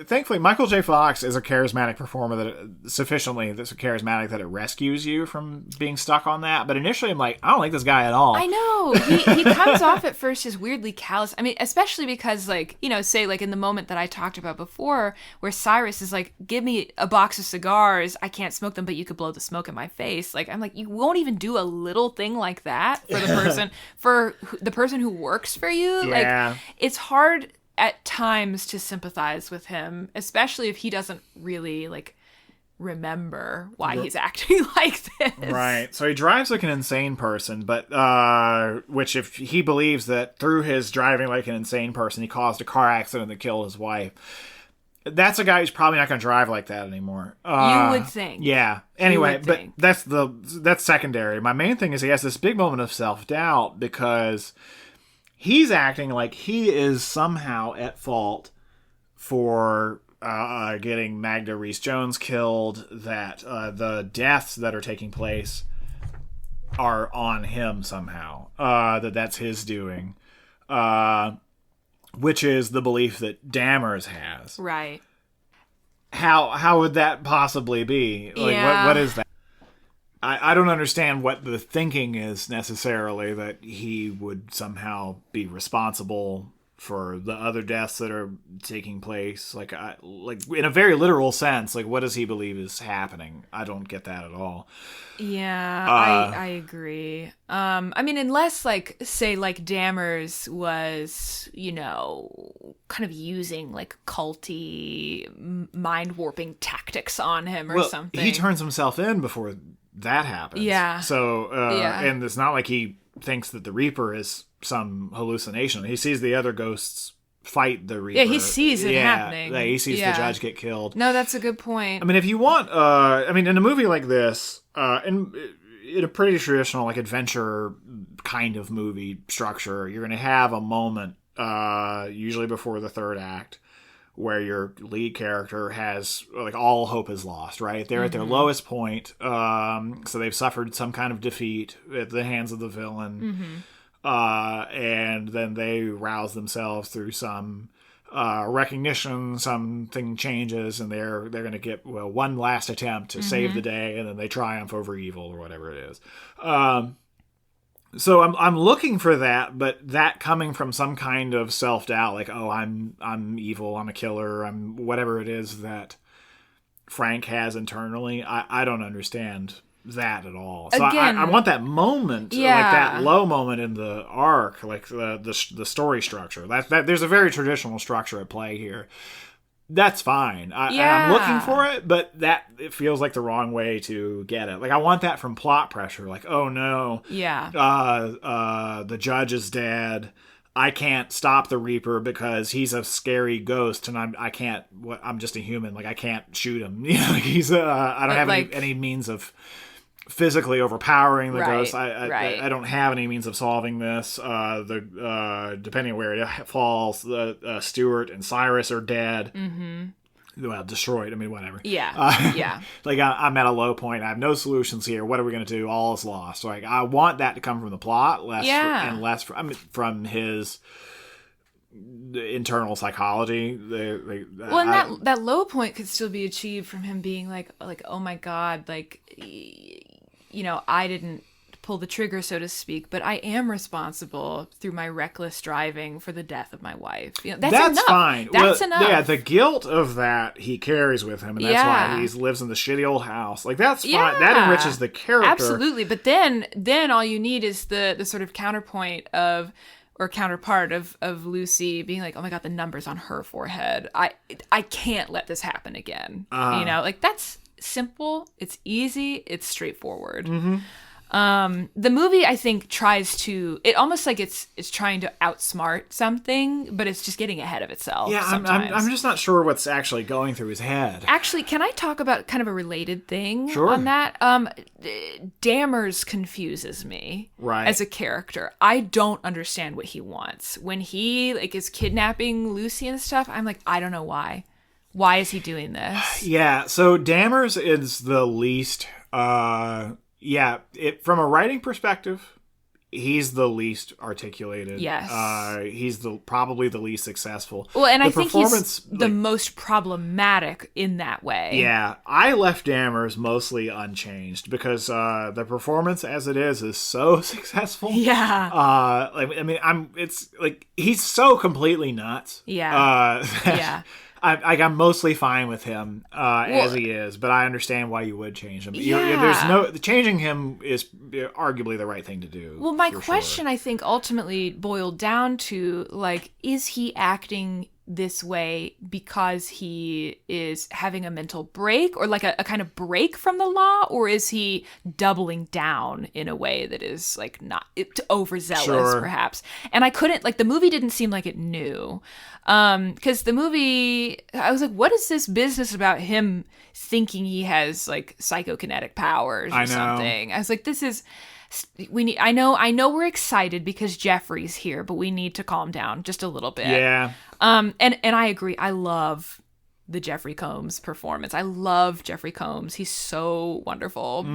thankfully, Michael J. Fox is a charismatic performer that's charismatic that it rescues you from being stuck on that. But initially, I'm like, I don't like this guy at all. I know. He comes off at first as weirdly callous. I mean, especially because, like, you know, say, like, in the moment that I talked about before, where Cyrus is like, give me a box of cigars. I can't smoke them, but you could blow the smoke in my face. Like, I'm like, you won't even do a little thing like that for the person who works for you. Yeah. Like, it's hard at times to sympathize with him, especially if he doesn't really like remember why he's acting like this. Right. So he drives like an insane person, but which if he believes that through his driving like an insane person, he caused a car accident that killed his wife. That's a guy who's probably not going to drive like that anymore. You would think. Yeah. Anyway, but that's secondary. My main thing is he has this big moment of self-doubt because he's acting like he is somehow at fault for getting Magda Reese-Jones killed, that the deaths that are taking place are on him somehow, that's his doing, which is the belief that Dammers has. Right. How would that possibly be? Like, what is that? I don't understand what the thinking is necessarily that he would somehow be responsible for the other deaths that are taking place. Like in a very literal sense, like what does he believe is happening? I don't get that at all. Yeah, I agree. I mean, unless like say like Dammers was, you know, kind of using like culty mind warping tactics on him or something. He turns himself in before that happens. Yeah. So, and it's not like he thinks that the Reaper is some hallucination. He sees the other ghosts fight the Reaper. Yeah, he sees it happening. Yeah, he sees the judge get killed. No, that's a good point. I mean, if you want, in a movie like this, in a pretty traditional, like, adventure kind of movie structure, you're going to have a moment, usually before the third act, where your lead character has, like, all hope is lost, right? They're at their lowest point, so they've suffered some kind of defeat at the hands of the villain, and then they rouse themselves through some recognition, something changes, and they're going to get one last attempt to save the day, and then they triumph over evil or whatever it is. So I'm looking for that, but that coming from some kind of self-doubt, like, oh, I'm evil, I'm a killer, I'm whatever it is that Frank has internally. I don't understand that at all. So again, I want that moment, like that low moment in the arc, like the story structure. That there's a very traditional structure at play here. That's fine. I'm looking for it, but it feels like the wrong way to get it. Like, I want that from plot pressure. Like, oh no, the judge is dead. I can't stop the Reaper because he's a scary ghost, and I can't. I'm just a human. Like, I can't shoot him. You know, like he's. I don't have any means of physically overpowering the ghost. I don't have any means of solving this. Depending on where it falls, the Stuart and Cyrus are dead. Well, destroyed. I mean, whatever. Yeah. Like, I'm at a low point. I have no solutions here. What are we going to do? All is lost. Like, I want that to come from the plot, less from his internal psychology. That low point could still be achieved from him being like, oh my God, like, you know, I didn't pull the trigger, so to speak, but I am responsible through my reckless driving for the death of my wife. You know, that's enough. Fine. That's enough. Yeah, the guilt of that he carries with him, and that's why he lives in the shitty old house. Like, that's fine. That enriches the character. Absolutely. But then all you need is the sort of counterpoint of, or counterpart of Lucy being like, oh my God, the numbers on her forehead. I can't let this happen again. You know, like, that's simple. It's easy. It's straightforward. The movie, I think, tries to, it almost like it's trying to outsmart something, but it's just getting ahead of itself. Yeah, I'm just not sure what's actually going through his head. Actually, can I talk about kind of a related thing Sure. on that? Dammers confuses me right. as a character. I don't understand what he wants. When he like is kidnapping Lucy and stuff, I'm like, I don't know why. Why is he doing this? Yeah, so Dammers is the least, from a writing perspective, he's the least articulated. Yes. He's probably the least successful. Well, and I think he's the most problematic in that way. Yeah, I left Dammers mostly unchanged because the performance as it is so successful. Yeah. It's like he's so completely nuts. Yeah. Yeah. I'm mostly fine with him as he is, but I understand why you would change him. Changing him is arguably the right thing to do. Well, my question, I think, ultimately boiled down to, like, is he acting this way because he is having a mental break or like a kind of break from the law, or is he doubling down in a way that is like not overzealous perhaps? And I couldn't, like, the movie didn't seem like it knew, because the movie, I was like, what is this business about him thinking he has like psychokinetic powers or something? I was like, this is, I know we're excited because Jeffrey's here, but we need to calm down just a little bit. Yeah. And I agree. I love the Jeffrey Combs performance. I love Jeffrey Combs. He's so wonderful. Mm-hmm.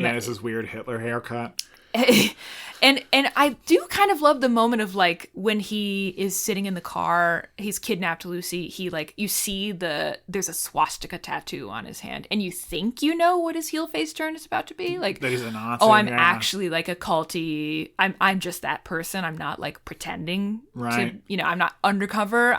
But it's his weird Hitler haircut. And I do kind of love the moment of like when he is sitting in the car, he's kidnapped Lucy. He like, you see there's a swastika tattoo on his hand, and you think you know what his heel face turn is about to be. Like that he's a Nazi. Oh, I'm actually like a culty. I'm just that person. I'm not like pretending to, I'm not undercover.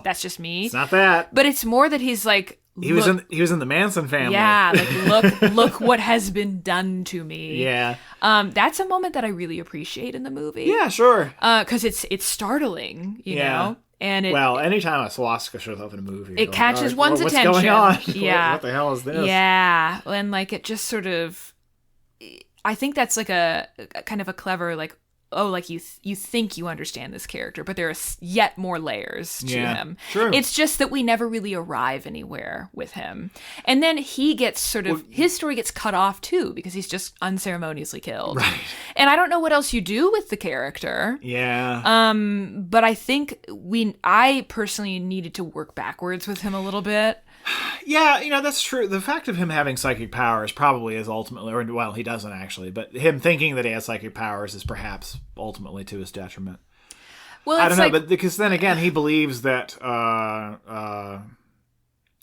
That's just me. It's not that. But it's more that he's like, He was in the Manson family. Yeah, like look what has been done to me. Yeah. That's a moment that I really appreciate in the movie. Yeah, sure. Because it's startling, you know. And anytime a swastika shows up in a movie, it catches one's attention. What's going on? Yeah. What the hell is this? Yeah, and like it just sort of, I think that's like a kind of a clever like, oh, like you think you understand this character, but there are yet more layers to him. True. It's just that we never really arrive anywhere with him. And then he gets his story gets cut off too, because he's just unceremoniously killed. Right. And I don't know what else you do with the character. Yeah. But I think I personally needed to work backwards with him a little bit. Yeah, that's true. The fact of him having psychic powers probably is ultimately, or well, he doesn't actually, but him thinking that he has psychic powers is perhaps ultimately to his detriment. Well, I don't know, but because then again, he believes that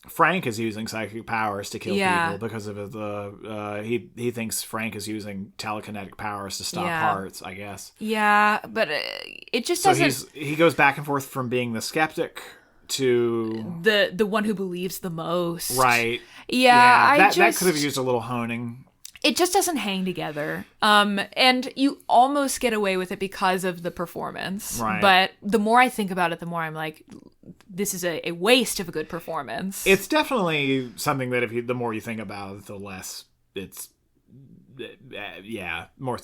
Frank is using psychic powers to kill people because of he thinks Frank is using telekinetic powers to stop hearts, I guess. Yeah, but it just doesn't. So he goes back and forth from being the skeptic to the one who believes the most. Right. Yeah, that could have used a little honing. It just doesn't hang together. And you almost get away with it because of the performance. Right. But the more I think about it, the more I'm like, this is a waste of a good performance. It's definitely something that the more you think about it, the less it's the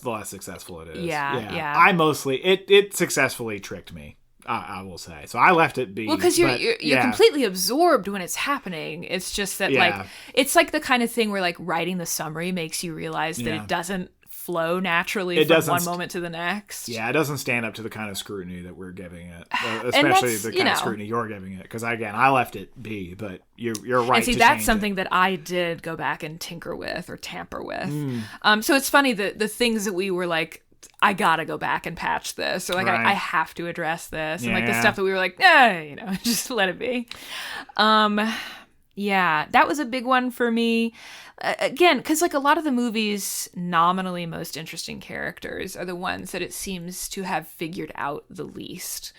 less successful it is. Yeah. I mostly it successfully tricked me. I will say. So I left it be. Well, because you're completely absorbed when it's happening. It's just that like it's like the kind of thing where like writing the summary makes you realize that it doesn't flow naturally from one moment to the next. Yeah, it doesn't stand up to the kind of scrutiny that we're giving it, especially the kind of scrutiny you're giving it. Because again, I left it be, but you're right. And see, that's something that I did go back and tinker with or tamper with. So it's funny that the things that we were like, I gotta go back and patch this, or like I have to address this, and like the stuff that we were like, just let it be. That was a big one for me. Again, because like a lot of the movie's nominally most interesting characters are the ones that it seems to have figured out the least,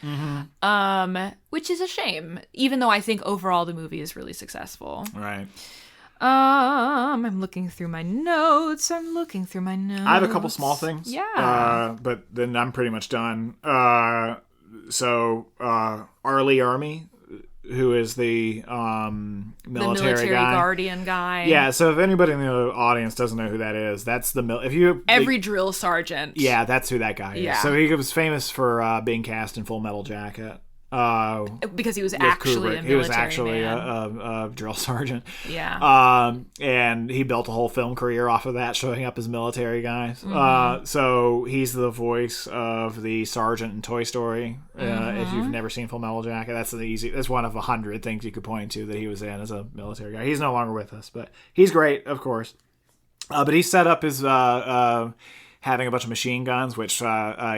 which is a shame. Even though I think overall the movie is really successful. Right. I'm looking through my notes. I have a couple small things. Yeah. But then I'm pretty much done. So, Arlie Army who is the military guy. guardian guy. Yeah, so if anybody in the audience doesn't know who that is, that's every drill sergeant. Yeah, that's who that guy is. So he was famous for being cast in Full Metal Jacket. Because he was actually a military He was actually man. a drill sergeant. Yeah. And he built a whole film career off of that, showing up as military guys. So he's the voice of the sergeant in Toy Story. If you've never seen Full Metal Jacket, that's one of 100 things you could point to that he was in as a military guy. He's no longer with us, but he's great, of course. But he set up his having a bunch of machine guns, which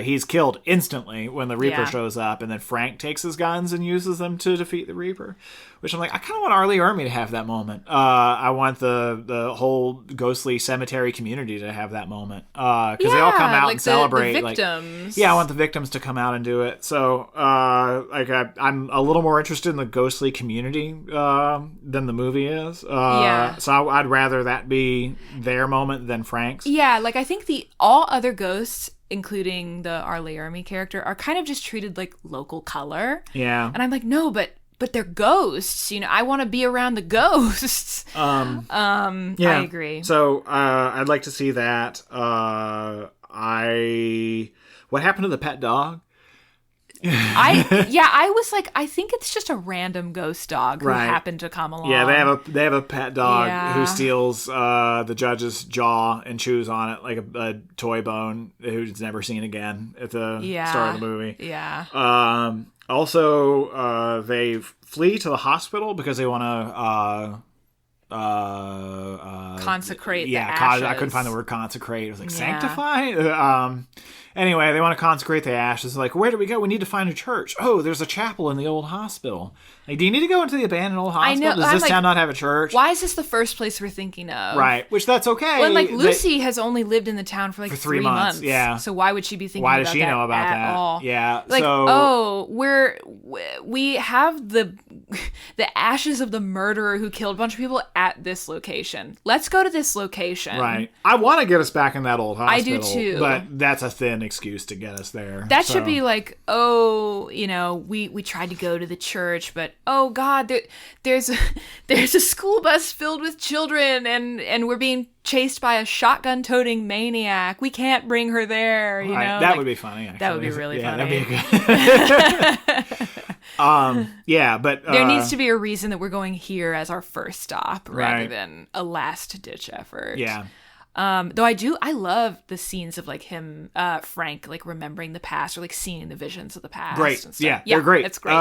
he's killed instantly when the Reaper shows up, and then Frank takes his guns and uses them to defeat the Reaper, which I'm like, I kind of want Arlie Ermy to have that moment. I want the whole ghostly cemetery community to have that moment, because they all come out and celebrate. The victims. I want the victims to come out and do it. So I'm a little more interested in the ghostly community than the movie is. So I'd rather that be their moment than Frank's. Yeah, like I think all other ghosts, including the Arlie Ermy character, are kind of just treated like local color. Yeah. And I'm like, no, but they're ghosts. I want to be around the ghosts. I agree. So I'd like to see that. What happened to the pet dog? I was like, I think it's just a random ghost dog who happened to come along. Yeah, they have a pet dog who steals the judge's jaw and chews on it like a toy bone, who's never seen again at the start of the movie. Yeah. Also, they flee to the hospital because they want to consecrate the ashes. I couldn't find the word consecrate. It was like sanctify. Anyway, they want to consecrate the ashes. Like, where do we go? We need to find a church. Oh, there's a chapel in the old hospital. Like, do you need to go into the abandoned old hospital? I know. Does this town not have a church? Why is this the first place we're thinking of? Right, which that's okay. Well, like, Lucy has only lived in the town for 3 months. Yeah. So why would she be thinking why about does she that know about at that? all? Yeah. Like, so, we have the ashes of the murderer who killed a bunch of people at this location. Let's go to this location. Right. I want to get us back in that old hospital. I do too. But that's a thin excuse to get us there. That should be like, we tried to go to the church, but oh God, there's a school bus filled with children and we're being chased by a shotgun-toting maniac. We can't bring her there. You know, that would be funny. Actually. That would be really funny. That'd be good. But there needs to be a reason that we're going here as our first stop rather than a last-ditch effort. Yeah. Though I love the scenes of like him, Frank, like remembering the past or like seeing the visions of the past. Great. And stuff. Yeah, they're great. It's great.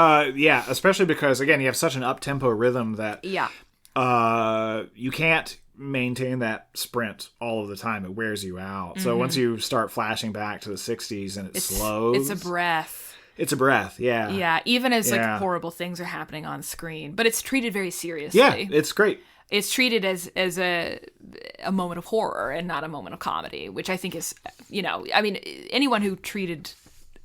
Especially because again, you have such an up-tempo rhythm that you can't maintain that sprint all of the time. It wears you out. So once you start flashing back to the 60s and it slows. It's a breath. It's a breath, yeah. Yeah, even as like horrible things are happening on screen. But it's treated very seriously. Yeah, it's great. It's treated as a moment of horror and not a moment of comedy, which I think is, anyone who treated,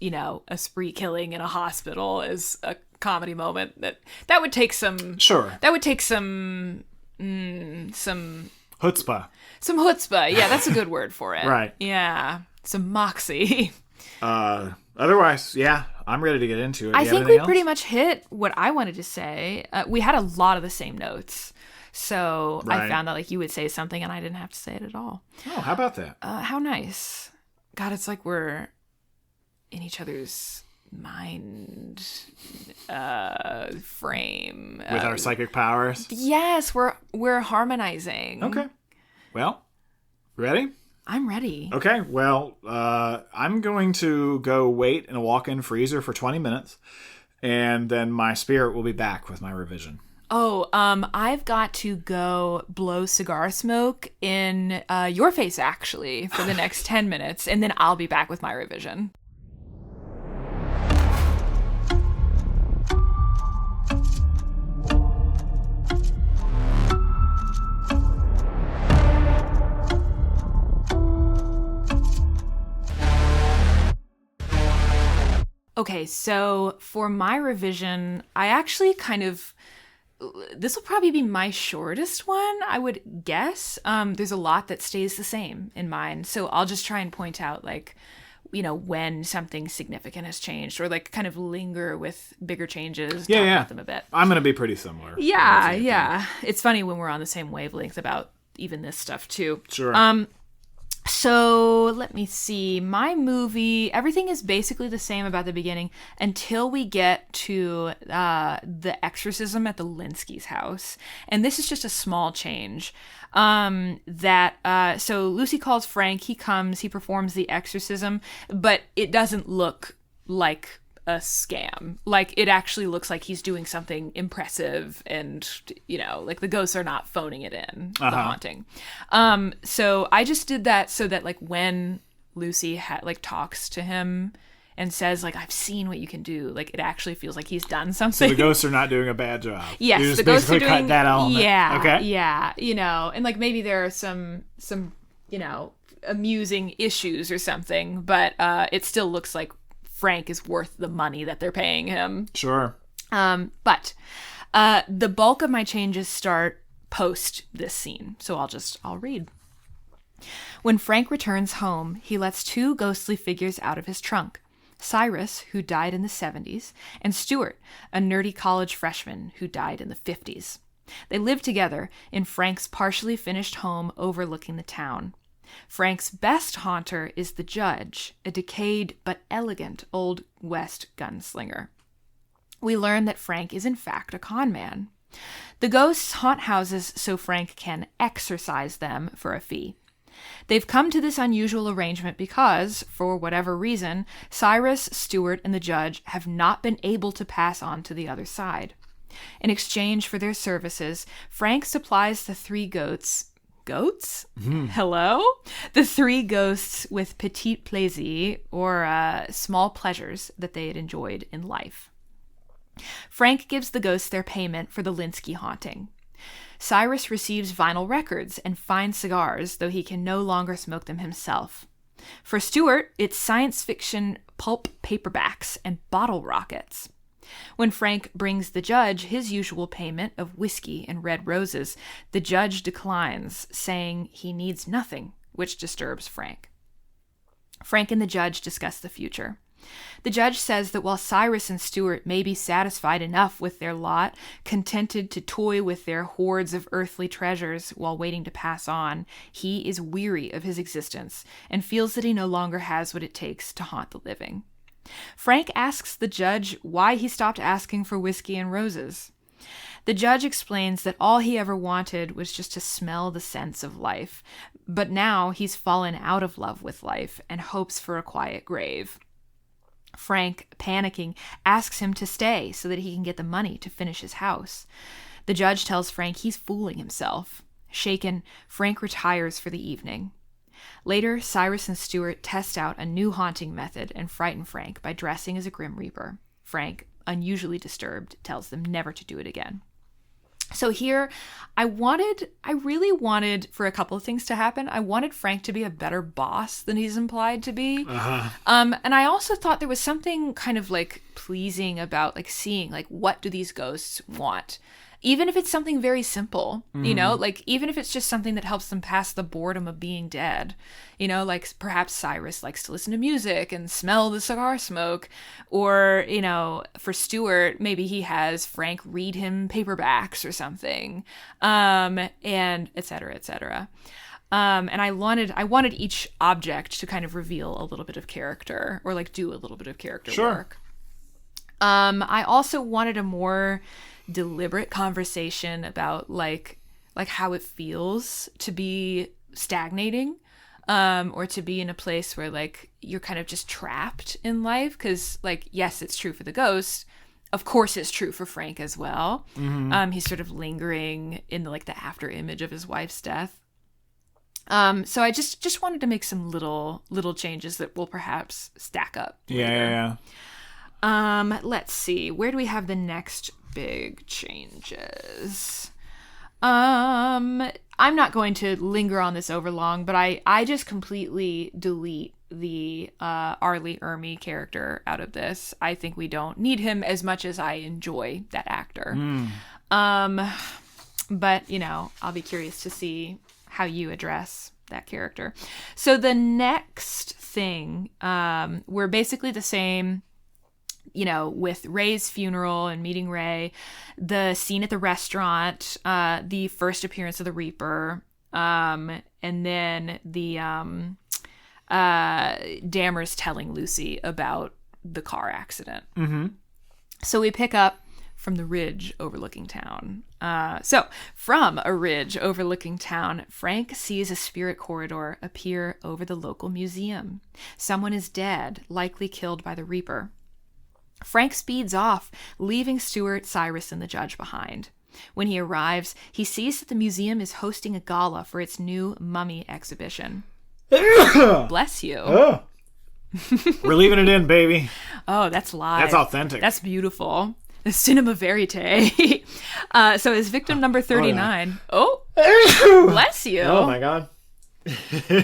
a spree killing in a hospital as a comedy moment, that would take some... Sure. That would take some chutzpah. Some chutzpah. Yeah, that's a good word for it. Right. Yeah. Some moxie. Otherwise, I'm ready to get into it. I think we pretty much hit what I wanted to say. We had a lot of the same notes. So I found that like you would say something and I didn't have to say it at all. Oh, how about that? How nice. God, it's like we're in each other's mind frame. With our psychic powers? Yes, we're harmonizing. Okay. Well, ready? I'm ready. Okay, well, I'm going to go wait in a walk-in freezer for 20 minutes, and then my spirit will be back with my revision. Oh, I've got to go blow cigar smoke in your face, actually, for the next 10 minutes, and then I'll be back with my revision. Okay, so for my revision, I actually this will probably be my shortest one, I would guess. There's a lot that stays the same in mine, so I'll just try and point out like when something significant has changed, or like kind of linger with bigger changes. Talk about them a bit. I'm going to be pretty similar. Yeah. It's funny when we're on the same wavelength about even this stuff too. Sure. So let me see. My movie, everything is basically the same about the beginning until we get to the exorcism at the Linsky's house. And this is just a small change. So Lucy calls Frank, he comes, he performs the exorcism, but it doesn't look like a scam. Like, it actually looks like he's doing something impressive, and like the ghosts are not phoning it in, the haunting. So I just did that so that like when Lucy talks to him and says like, I've seen what you can do, like it actually feels like he's done something. So the ghosts are not doing a bad job. Yes, the ghosts are doing cut that element. Yeah. Okay. Yeah. And like maybe there are some amusing issues or something, but it still looks like Frank is worth the money that they're paying him. Sure. But the bulk of my changes start post this scene. So I'll read. When Frank returns home, he lets two ghostly figures out of his trunk. Cyrus, who died in the 70s, and Stuart, a nerdy college freshman who died in the 50s. They live together in Frank's partially finished home overlooking the town. Frank's best haunter is the judge, a decayed but elegant Old West gunslinger. We learn that Frank is in fact a con man. The ghosts haunt houses so Frank can exorcise them for a fee. They've come to this unusual arrangement because, for whatever reason, Cyrus, Stuart, and the judge have not been able to pass on to the other side. In exchange for their services, Frank supplies the three goats? Hello? The three ghosts with petit plaisir, or small pleasures that they had enjoyed in life. Frank gives the ghosts their payment for the Linsky haunting. Cyrus receives vinyl records and fine cigars, though he can no longer smoke them himself. For Stuart, it's science fiction pulp paperbacks and bottle rockets. When Frank brings the judge his usual payment of whiskey and red roses, the judge declines, saying he needs nothing, which disturbs Frank. Frank and the judge discuss the future. The judge says that while Cyrus and Stuart may be satisfied enough with their lot, contented to toy with their hoards of earthly treasures while waiting to pass on, he is weary of his existence and feels that he no longer has what it takes to haunt the living. Frank asks the judge why he stopped asking for whiskey and roses. The judge explains that all he ever wanted was just to smell the scents of life, but now he's fallen out of love with life and hopes for a quiet grave. Frank, panicking, asks him to stay so that he can get the money to finish his house. The judge tells Frank he's fooling himself. Shaken, Frank retires for the evening. Later, Cyrus and Stuart test out a new haunting method and frighten Frank by dressing as a Grim Reaper. Frank, unusually disturbed, tells them never to do it again. So here, I really wanted for a couple of things to happen. I wanted Frank to be a better boss than he's implied to be. And I also thought there was something kind of like pleasing about like seeing like what do these ghosts want? Even if it's something very simple, like even if it's just something that helps them pass the boredom of being dead, like perhaps Cyrus likes to listen to music and smell the cigar smoke, or, for Stuart, maybe he has Frank read him paperbacks or something, and et cetera, et cetera. And I wanted each object to kind of reveal a little bit of character or like do a little bit of character work. I also wanted a more deliberate conversation about like how it feels to be stagnating, or to be in a place where like you're kind of just trapped in life, because like yes, it's true for the ghost, of course it's true for Frank as well. He's sort of lingering in the after image of his wife's death. So I just wanted to make some little changes that will perhaps stack up later. Let's see, where do we have the next big changes? I'm not going to linger on this over long, but I just completely delete the Arlie Ermy character out of this. I think we don't need him as much as I enjoy that actor. But I'll be curious to see how you address that character. So the next thing, we're basically the same, with Ray's funeral and meeting Ray, the scene at the restaurant, the first appearance of the Reaper, and then the Dammers telling Lucy about the car accident. Mm-hmm. So we pick up from the ridge overlooking town. So from a ridge overlooking town, Frank sees a spirit corridor appear over the local museum. Someone is dead, likely killed by the Reaper. Frank speeds off, leaving Stuart, Cyrus, and the judge behind. When he arrives, he sees that the museum is hosting a gala for its new mummy exhibition. Bless you. Oh. We're leaving it in, baby. Oh, that's live. That's authentic. That's beautiful. The cinema verite. So is victim number 39. Oh, bless you. Oh, my God.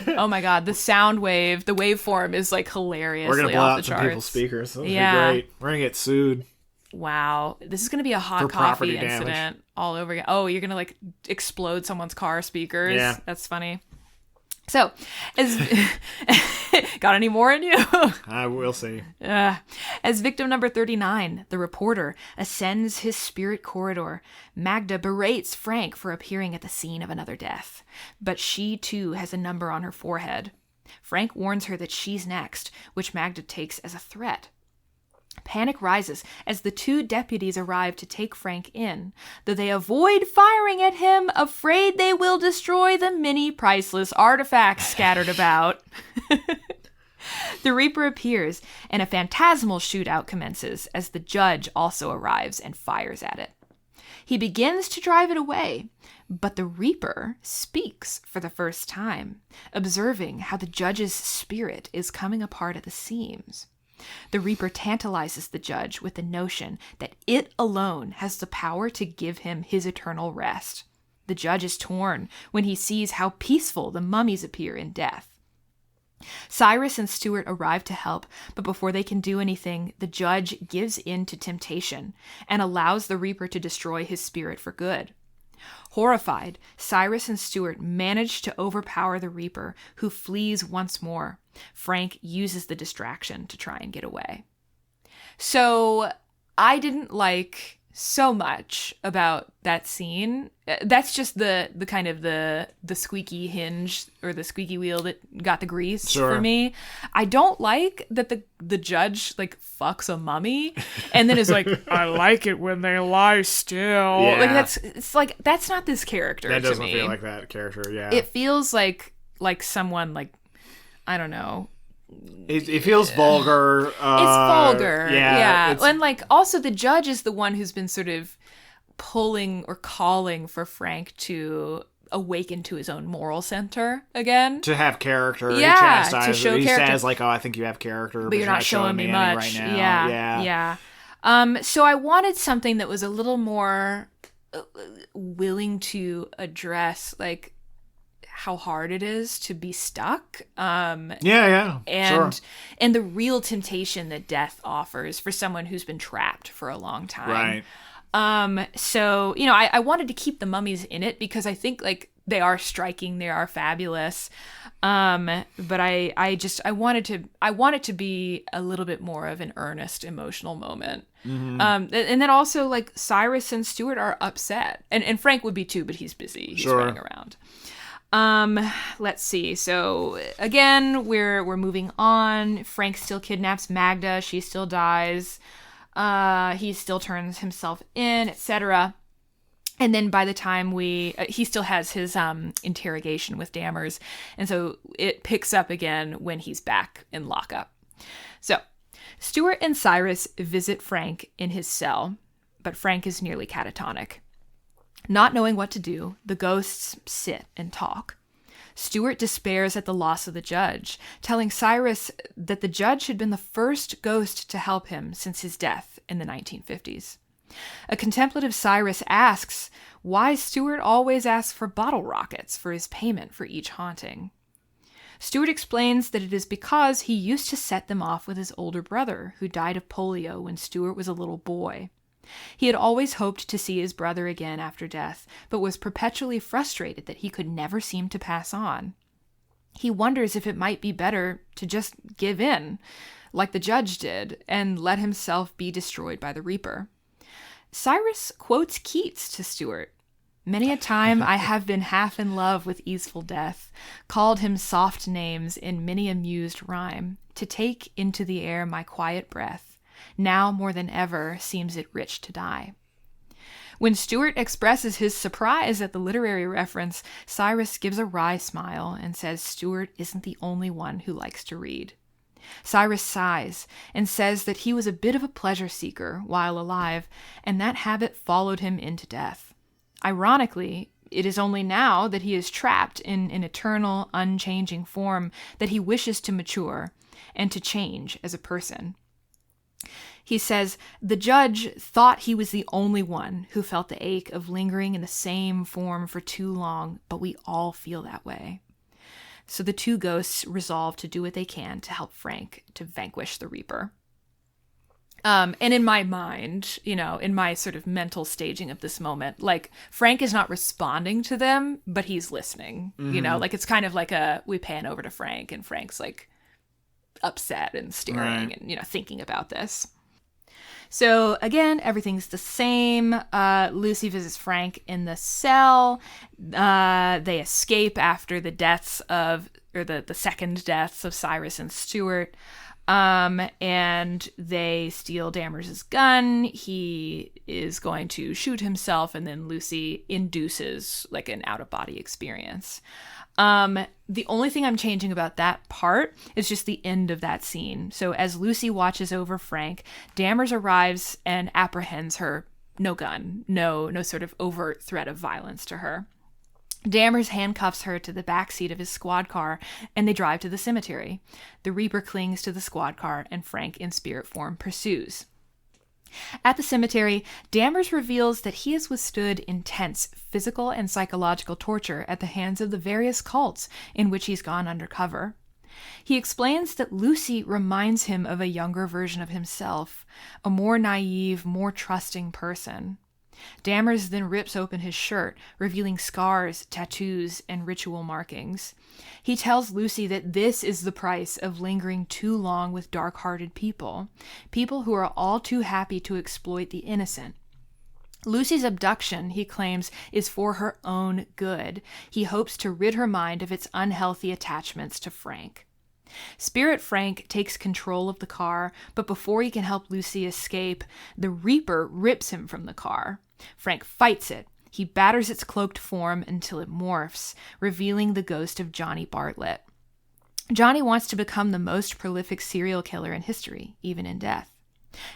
Oh, my God. The sound wave, the waveform is like hilariously We're going to blow off out the some charts. people's speakers. That'll be Yeah. great. We're going to get sued. Wow. This is going to be a hot For coffee property incident damage. all over again. Oh, you're going to like explode someone's car speakers. Yeah. That's funny. So, got any more in you? I will see. As victim number 39, the reporter ascends his spirit corridor. Magda berates Frank for appearing at the scene of another death, but she too has a number on her forehead. Frank warns her that she's next, which Magda takes as a threat. Panic rises as the two deputies arrive to take Frank in, though they avoid firing at him, afraid they will destroy the many priceless artifacts scattered about. The Reaper appears, and a phantasmal shootout commences as the judge also arrives and fires at it. He begins to drive it away, but the Reaper speaks for the first time, observing how the judge's spirit is coming apart at the seams. The Reaper tantalizes the judge with the notion that it alone has the power to give him his eternal rest. The judge is torn when he sees how peaceful the mummies appear in death. Cyrus and Stuart arrive to help, but before they can do anything, the judge gives in to temptation and allows the Reaper to destroy his spirit for good. Horrified, Cyrus and Stuart manage to overpower the Reaper, who flees once more. Frank uses the distraction to try and get away. So I didn't like so much about that scene. That's just the kind of the squeaky hinge or the squeaky wheel that got the grease for me. I don't like that the judge like fucks a mummy and then is like, I like it when they lie still. Yeah. Like that's not this character. That doesn't to me. feel like that character. Yeah. It feels like someone like, I don't know. It feels vulgar. It's vulgar. Yeah. It's, And like also the judge is the one who's been sort of pulling or calling for Frank to awaken to his own moral center again. to have character. Yeah, he chastises to show it. He character. says like, "Oh, I think you have character, but you're not showing me any much right now." Yeah. So I wanted something that was a little more willing to address like how hard it is to be stuck. And the real temptation that death offers for someone who's been trapped for a long time. Right. So, I wanted to keep the mummies in it because I think like they are striking, they are fabulous. But I wanted to be a little bit more of an earnest emotional moment. Mm-hmm. And then also like Cyrus and Stuart are upset and Frank would be too, but he's busy. He's running around. Let's see. So again, we're moving on. Frank still kidnaps Magda. She still dies. He still turns himself in, etc. And then by the time he still has his interrogation with Dammers, and so it picks up again when he's back in lockup. So Stuart and Cyrus visit Frank in his cell, but Frank is nearly catatonic. Not knowing what to do, the ghosts sit and talk. Stuart despairs at the loss of the judge, telling Cyrus that the judge had been the first ghost to help him since his death in the 1950s. A contemplative Cyrus asks why Stuart always asks for bottle rockets for his payment for each haunting. Stuart explains that it is because he used to set them off with his older brother, who died of polio when Stuart was a little boy. He had always hoped to see his brother again after death, but was perpetually frustrated that he could never seem to pass on. He wonders if it might be better to just give in, like the judge did, and let himself be destroyed by the Reaper. Cyrus quotes Keats to Stuart. Many a time I have been half in love with easeful death, called him soft names in many a mused rhyme, to take into the air my quiet breath. Now more than ever seems it rich to die. When Stuart expresses his surprise at the literary reference, Cyrus gives a wry smile and says Stuart isn't the only one who likes to read. Cyrus sighs and says that he was a bit of a pleasure seeker while alive, and that habit followed him into death. Ironically, it is only now that he is trapped in an eternal, unchanging form that he wishes to mature and to change as a person. He says, the judge thought he was the only one who felt the ache of lingering in the same form for too long, but we all feel that way. So the two ghosts resolve to do what they can to help Frank to vanquish the Reaper. And in my mind, in my sort of mental staging of this moment, like Frank is not responding to them, but he's listening, like it's kind of like we pan over to Frank and Frank's like upset and staring and, thinking about this. So again, everything's the same. Lucy visits Frank in the cell. They escape after the second deaths of Cyrus and Stuart. And they steal Dammers' gun. He is going to shoot himself, and then Lucy induces like an out-of-body experience. The only thing I'm changing about that part is just the end of that scene. So as Lucy watches over Frank, Dammers arrives and apprehends her. No gun, no sort of overt threat of violence to her. Dammers handcuffs her to the backseat of his squad car, and they drive to the cemetery. The Reaper clings to the squad car, and Frank, in spirit form, pursues. At the cemetery, Dammers reveals that he has withstood intense physical and psychological torture at the hands of the various cults in which he's gone undercover. He explains that Lucy reminds him of a younger version of himself, a more naive, more trusting person. Dammers then rips open his shirt, revealing scars, tattoos, and ritual markings. He tells Lucy that this is the price of lingering too long with dark-hearted people who are all too happy to exploit the innocent. Lucy's abduction, he claims, is for her own good. He hopes to rid her mind of its unhealthy attachments to Frank. Spirit Frank takes control of the car, but before he can help Lucy escape, the Reaper rips him from the car. Frank fights it. He batters its cloaked form until it morphs, revealing the ghost of Johnny Bartlett. Johnny wants to become the most prolific serial killer in history, even in death.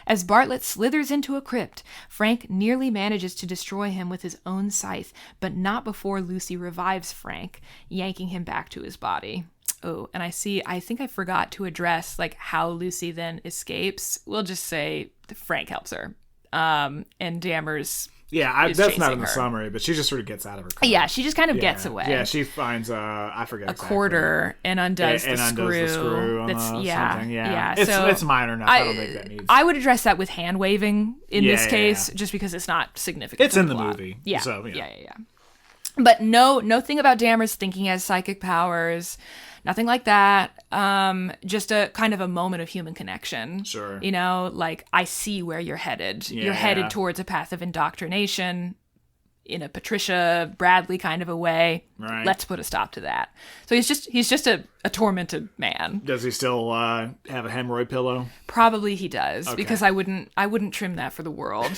As Bartlett slithers into a crypt, Frank nearly manages to destroy him with his own scythe, but not before Lucy revives Frank, yanking him back to his body. Oh, and I think I forgot to address like how Lucy then escapes. We'll just say Frank helps her. And Dammers that's not in the summary, but she just sort of gets out of her car. Yeah, she just kind of gets away. Yeah, she finds I forget a quarter and undoes the screw. Something. Yeah. It's minor enough. I don't think that needs. I would address that with hand waving in this case, just because it's not significant. It's in the movie. Yeah. So, yeah. But nothing about Dammers thinking he has psychic powers. Nothing like that. Just a kind of a moment of human connection. Sure. Like, I see where you're headed. Yeah. You're headed towards a path of indoctrination in a Patricia Bradley kind of a way. Right. Let's put a stop to that. So he's just a tormented man. Does he still have a hemorrhoid pillow? Probably he does, because I wouldn't trim that for the world.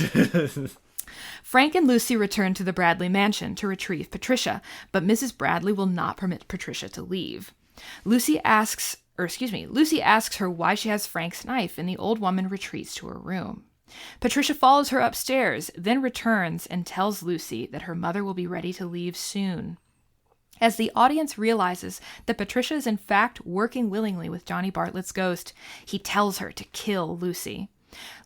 Frank and Lucy return to the Bradley mansion to retrieve Patricia, but Mrs. Bradley will not permit Patricia to leave. Lucy asks her why she has Frank's knife, and the old woman retreats to her room. Patricia follows her upstairs, then returns and tells Lucy that her mother will be ready to leave soon. As the audience realizes that Patricia is in fact working willingly with Johnny Bartlett's ghost, he tells her to kill Lucy.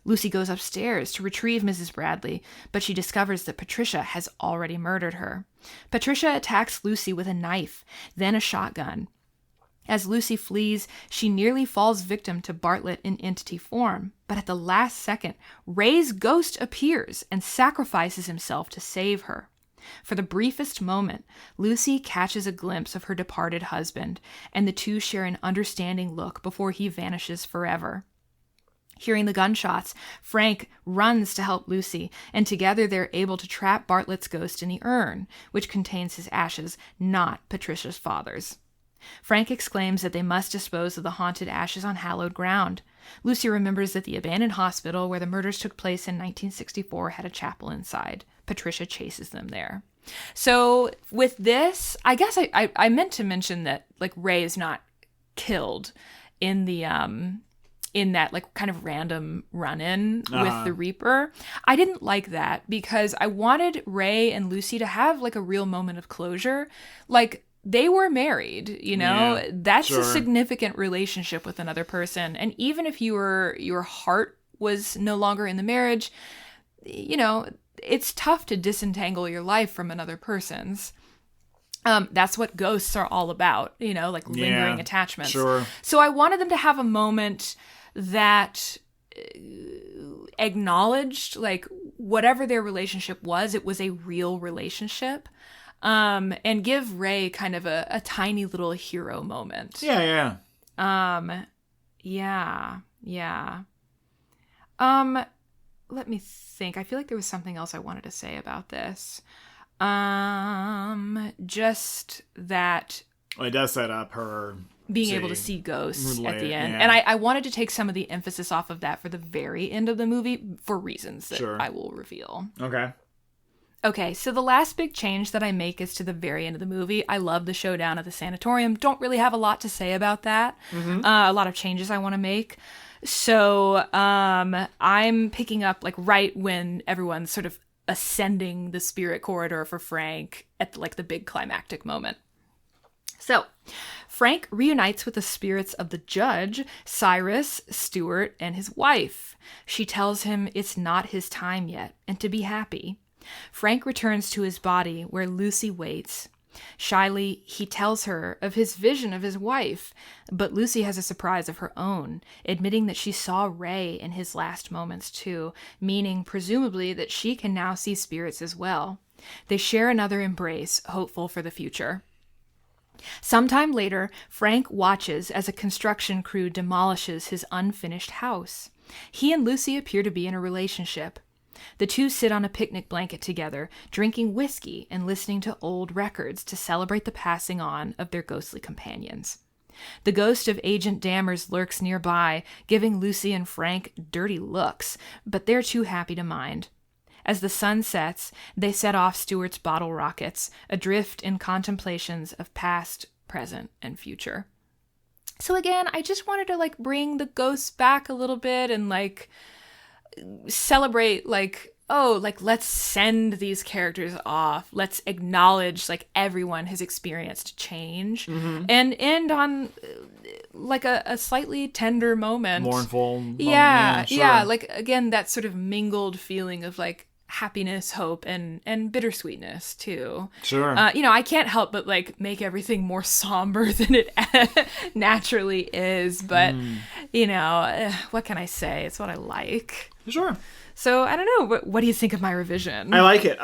Lucy goes upstairs to retrieve Mrs. Bradley, but she discovers that Patricia has already murdered her. Patricia attacks Lucy with a knife, then a shotgun. As Lucy flees, she nearly falls victim to Bartlett in entity form, but at the last second, Ray's ghost appears and sacrifices himself to save her. For the briefest moment, Lucy catches a glimpse of her departed husband, and the two share an understanding look before he vanishes forever. Hearing the gunshots, Frank runs to help Lucy, and together they're able to trap Bartlett's ghost in the urn, which contains his ashes, not Patricia's father's. Frank exclaims that they must dispose of the haunted ashes on hallowed ground. Lucy remembers that the abandoned hospital where the murders took place in 1964 had a chapel inside. Patricia chases them there. So with this, I guess I meant to mention that like Ray is not killed in the in that like kind of random run-in with the Reaper. I didn't like that because I wanted Ray and Lucy to have like a real moment of closure. Like they were married, you know, that's a significant relationship with another person. And even if your heart was no longer in the marriage, you know, it's tough to disentangle your life from another person's. That's what ghosts are all about, you know, like lingering attachments. Sure. So I wanted them to have a moment that acknowledged, like, whatever their relationship was, it was a real relationship. And give Ray kind of a tiny little hero moment. Yeah. Let me think. I feel like there was something else I wanted to say about this. Just that it does set up her being able to see ghosts at the end. And I wanted to take some of the emphasis off of that for the very end of the movie for reasons that I will reveal. Okay, so the last big change that I make is to the very end of the movie. I love the showdown at the sanatorium. Don't really have a lot to say about that. A lot of changes I want to make. So I'm picking up like right when everyone's sort of ascending the spirit corridor for Frank at like the big climactic moment. So Frank reunites with the spirits of the judge, Cyrus, Stuart, and his wife. She tells him it's not his time yet and to be happy. Frank returns to his body where Lucy waits. Shyly, he tells her of his vision of his wife, but Lucy has a surprise of her own, admitting that she saw Ray in his last moments too, meaning presumably that she can now see spirits as well. They share another embrace, hopeful for the future. Sometime later, Frank watches as a construction crew demolishes his unfinished house. He and Lucy appear to be in a relationship. The two sit on a picnic blanket together, drinking whiskey and listening to old records to celebrate the passing on of their ghostly companions. The ghost of Agent Dammers lurks nearby, giving Lucy and Frank dirty looks, but they're too happy to mind. As the sun sets, they set off Stuart's bottle rockets, adrift in contemplations of past, present, and future. So again, I just wanted to like bring the ghosts back a little bit and like celebrate like, oh, like let's send these characters off. Let's acknowledge like everyone has experienced change and end on like a slightly tender moment. Mournful moment. Yeah. Like again, that sort of mingled feeling of like happiness, hope, and bittersweetness too. Sure. You know, I can't help but like make everything more somber than it naturally is, but you know, what can I say? It's what I like. Sure. So I don't know. What do you think of my revision? I like it.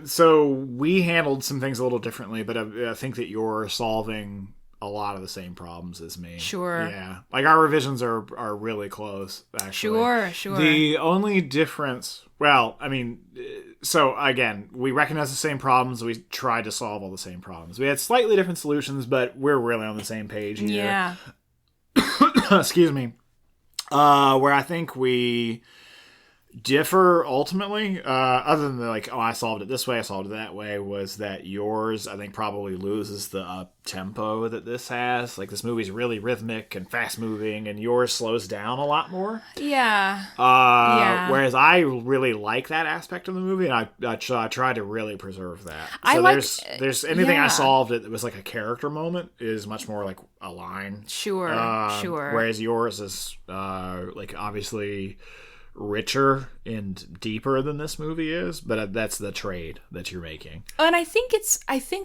So we handled some things a little differently, but I think that you're solving a lot of the same problems as me. Sure. Yeah. Like our revisions are really close, actually. Sure. The only difference, well, I mean, so again, we recognize the same problems. We tried to solve all the same problems. We had slightly different solutions, but we're really on the same page here. Yeah. Excuse me. Where I think we differ ultimately, other than like, oh, I solved it this way, I solved it that way, was that yours, I think, probably loses the up tempo that this has. Like, this movie's really rhythmic and fast moving, and yours slows down a lot more. Yeah. Whereas I really like that aspect of the movie, and I tried to really preserve that. So there's anything I solved that was like a character moment is much more like a line. Sure. Whereas yours is like obviously richer and deeper than this movie is, but that's the trade that you're making. And I think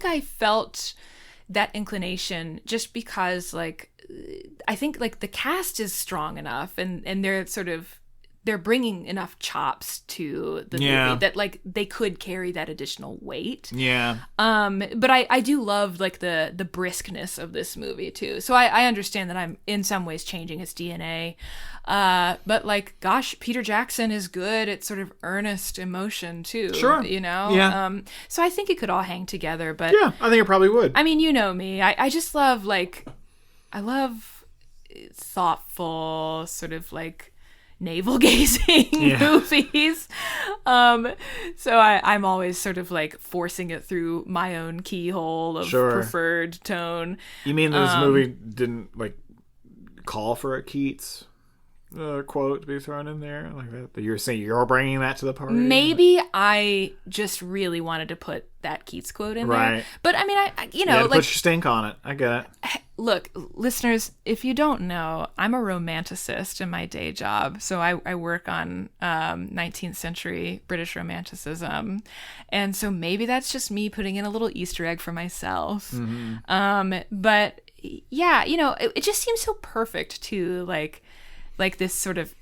I felt that inclination just because like I think like the cast is strong enough and they're sort of they're bringing enough chops to the movie that like they could carry that additional weight. Yeah. But I do love like the briskness of this movie too. So I understand that I'm in some ways changing its DNA. But like, gosh, Peter Jackson is good at sort of earnest emotion too. Sure. You know? Yeah. So I think it could all hang together. But yeah, I think it probably would. I mean, you know me. I just love like, I love thoughtful sort of like navel gazing movies. So I'm always sort of like forcing it through my own keyhole of preferred tone. You mean this movie didn't like call for a Keats quote to be thrown in there like that? But you're saying you're bringing that to the party? Maybe I just really wanted to put that Keats quote in there. But I mean, I you know, like, put your stink on it. I get it. Look, listeners, if you don't know, I'm a romanticist in my day job. So I work on 19th century British Romanticism. And so maybe that's just me putting in a little Easter egg for myself. But yeah, you know, it just seems so perfect to like this sort of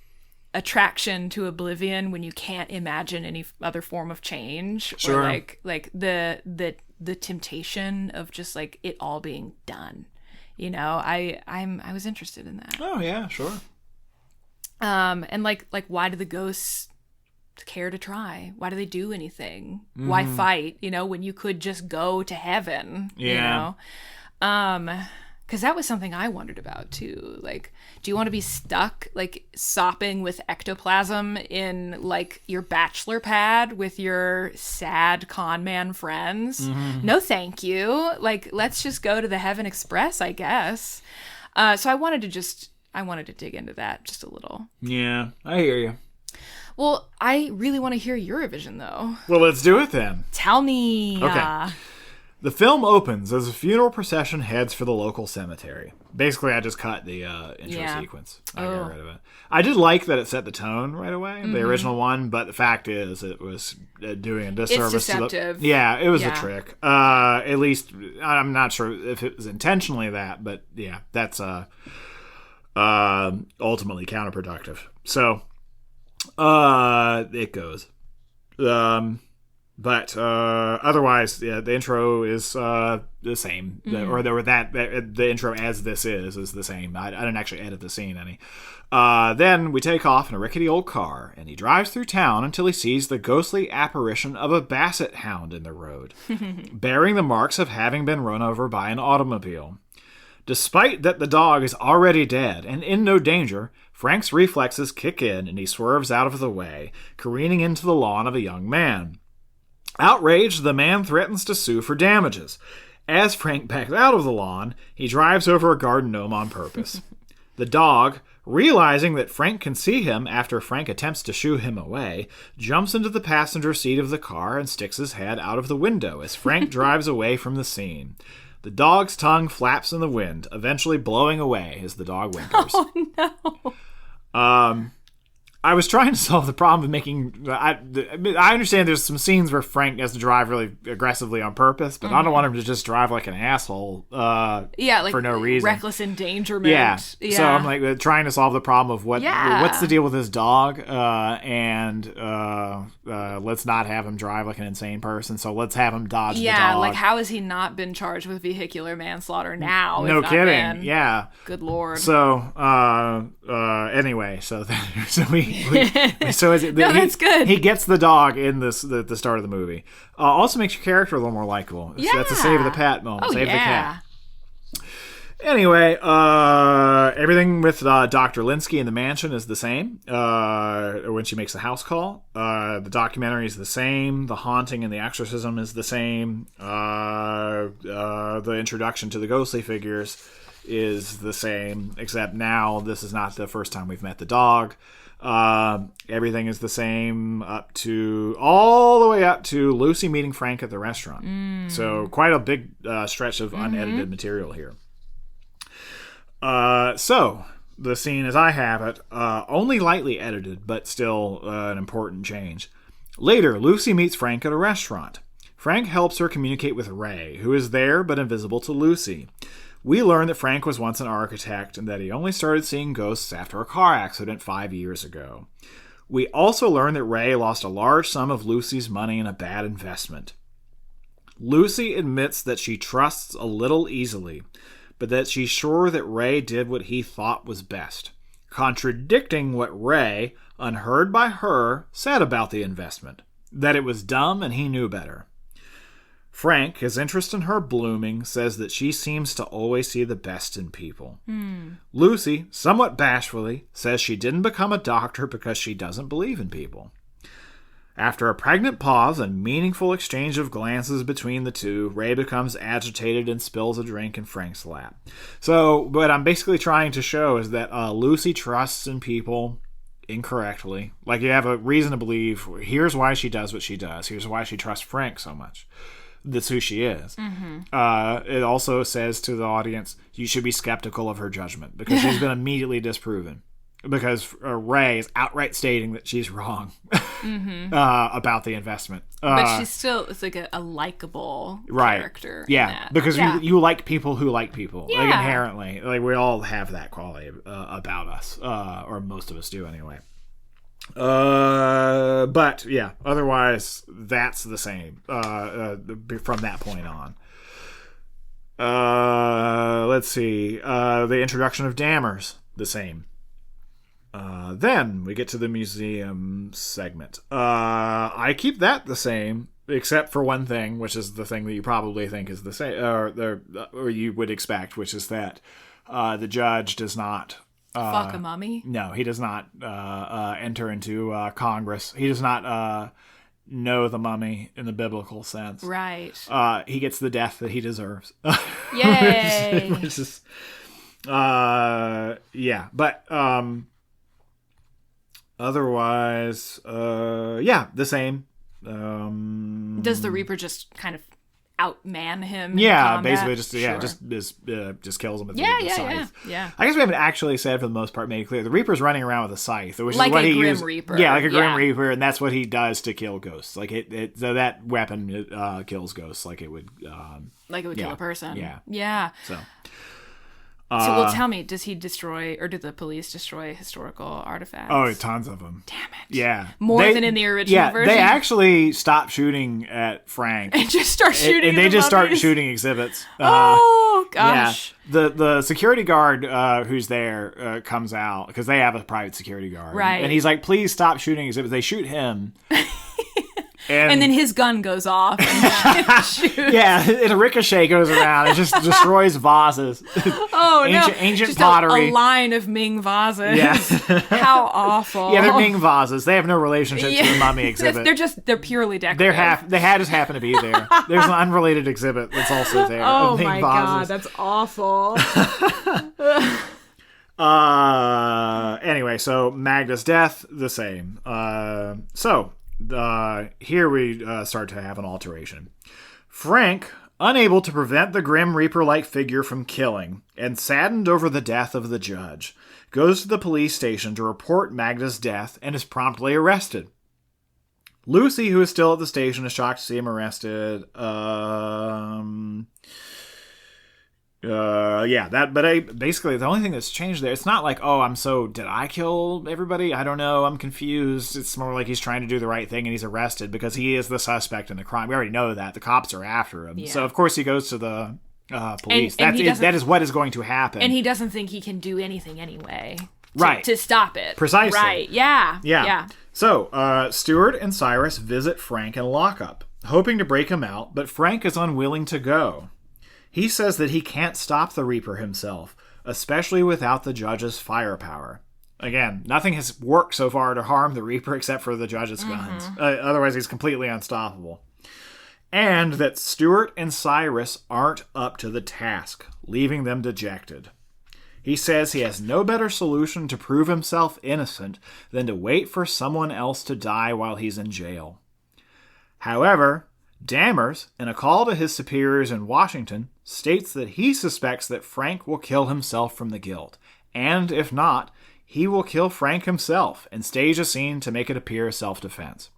attraction to oblivion when you can't imagine any other form of change. Or like the temptation of just like it all being done. You know, I was interested in that. Oh yeah, sure. And like why do the ghosts care to try? Why do they do anything? Why fight? You know, when you could just go to heaven. Yeah. You know, because that was something I wondered about too. Like, do you want to be stuck like sopping with ectoplasm in like your bachelor pad with your sad con man friends? No, thank you. Like, let's just go to the Heaven Express, I guess. So I wanted to dig into that just a little. Yeah, I hear you. Well, I really want to hear your vision though. Well, let's do it then. Tell me. Okay. The film opens as a funeral procession heads for the local cemetery. Basically, I just cut the intro sequence. I got rid of it. I did like that it set the tone right away, the original one, but the fact is it was doing a disservice. It's deceptive. It was a trick. At least, I'm not sure if it was intentionally that, but yeah, that's ultimately counterproductive. So, it goes. But otherwise, yeah, the intro is the same, the intro as this is the same. I didn't actually edit the scene any. Then we take off in a rickety old car, and he drives through town until he sees the ghostly apparition of a basset hound in the road, bearing the marks of having been run over by an automobile. Despite that the dog is already dead and in no danger, Frank's reflexes kick in, and he swerves out of the way, careening into the lawn of a young man. Outraged, the man threatens to sue for damages. As Frank backs out of the lawn, he drives over a garden gnome on purpose. The dog, realizing that Frank can see him after Frank attempts to shoo him away, jumps into the passenger seat of the car and sticks his head out of the window as Frank drives away from the scene. The dog's tongue flaps in the wind, eventually blowing away as the dog whimpers. Oh, no. I was trying to solve the problem of making... I understand there's some scenes where Frank has to drive really aggressively on purpose, but I don't want him to just drive like an asshole like for no reason. Reckless endangerment. Yeah. So I'm like trying to solve the problem of what's the deal with this dog, and let's not have him drive like an insane person, so let's have him dodge the dog. Yeah, like how has he not been charged with vehicular manslaughter now? No kidding. Yeah. Good Lord. So, anyway, so that's good. He gets the dog in the start of the movie. Also makes your character a little more likable. Yeah. So that's a save the pat moment. Oh, save the cat. Anyway, everything with Dr. Linsky in the mansion is the same. When she makes the house call, the documentary is the same. The haunting and the exorcism is the same. The introduction to the ghostly figures is the same, except now this is not the first time we've met the dog. Everything is the same all the way up to Lucy meeting Frank at the restaurant. So quite a big stretch of unedited material here. So the scene as I have it, only lightly edited, but still an important change. Later, Lucy meets Frank at a restaurant. Frank helps her communicate with Ray, who is there but invisible to Lucy. We learn that Frank was once an architect and that he only started seeing ghosts after a car accident 5 years ago. We also learn that Ray lost a large sum of Lucy's money in a bad investment. Lucy admits that she trusts a little easily, but that she's sure that Ray did what he thought was best, contradicting what Ray, unheard by her, said about the investment, that it was dumb and he knew better. Frank, his interest in her blooming, says that she seems to always see the best in people. Lucy, somewhat bashfully, says she didn't become a doctor because she doesn't believe in people. After a pregnant pause and meaningful exchange of glances between the two, Ray becomes agitated and spills a drink in Frank's lap. So, what I'm basically trying to show is that Lucy trusts in people incorrectly. Like, you have a reason to believe, here's why she does what she does. Here's why she trusts Frank so much. That's who she is. It also says to the audience, you should be skeptical of her judgment because she's been immediately disproven. Because Ray is outright stating that she's wrong about the investment. But she's still, it's like a likable character. Yeah, in that. Because you like people who like people. Yeah. Like, inherently. Like, we all have that quality about us. Or most of us do anyway. But, yeah, otherwise, that's the same from that point on. Let's see. The introduction of Dammers, the same. Then we get to the museum segment. I keep that the same, except for one thing, which is the thing that you probably think is the same, or you would expect, which is that the judge does not fuck a mummy. No, he does not enter into Congress. He does not know the mummy in the biblical sense. Right. He gets the death that he deserves. Yay! which is, yeah, but otherwise, the same. Does the Reaper just kind of outman him? Yeah, basically, just kills him with the scythe. Yeah. I guess we haven't actually said for the most part made it clear the Reaper's running around with a scythe, which like is what he Grim uses. Reaper. Yeah, like a Grim Reaper, and that's what he does to kill ghosts. Like so that weapon kills ghosts, like it would. Kill a person. Yeah. Yeah. So well, tell me, does he destroy, or do the police destroy historical artifacts? Oh, tons of them. Damn it. Yeah. More than in the original version? They actually stop shooting at Frank. And just start shooting And they just start shooting exhibits. Oh, gosh. Yeah. The security guard who's there comes out, because they have a private security guard. Right. And he's like, please stop shooting exhibits. They shoot him. And then his gun goes off and shoots. Yeah, and a ricochet goes around and just destroys vases. Oh, ancient just pottery. A line of Ming vases. Yeah. How awful. Yeah, they're Ming vases. They have no relationship to the mummy exhibit. They're purely decorative. They just happen to be there. There's an unrelated exhibit that's also there. Oh of Ming my vases. God, that's awful. Anyway, so Magda's death, the same. Here we start to have an alteration. Frank, unable to prevent the Grim Reaper-like figure from killing, and saddened over the death of the judge, goes to the police station to report Magda's death and is promptly arrested. Lucy, who is still at the station, is shocked to see him arrested. Basically the only thing that's changed there, it's not like, did I kill everybody? I don't know, I'm confused. It's more like he's trying to do the right thing and he's arrested because he is the suspect in the crime. We already know that. The cops are after him. Yeah. So of course he goes to the police. That is what is going to happen. And he doesn't think he can do anything anyway. Right. To stop it. Precisely. Right. Yeah. So, Stuart and Cyrus visit Frank in lockup, hoping to break him out, but Frank is unwilling to go. He says that he can't stop the Reaper himself, especially without the judge's firepower. Again, nothing has worked so far to harm the Reaper except for the judge's guns. Otherwise, he's completely unstoppable. And that Stuart and Cyrus aren't up to the task, leaving them dejected. He says he has no better solution to prove himself innocent than to wait for someone else to die while he's in jail. However, Dammers, in a call to his superiors in Washington, states that he suspects that Frank will kill himself from the guilt, and if not, he will kill Frank himself and stage a scene to make it appear as self-defense.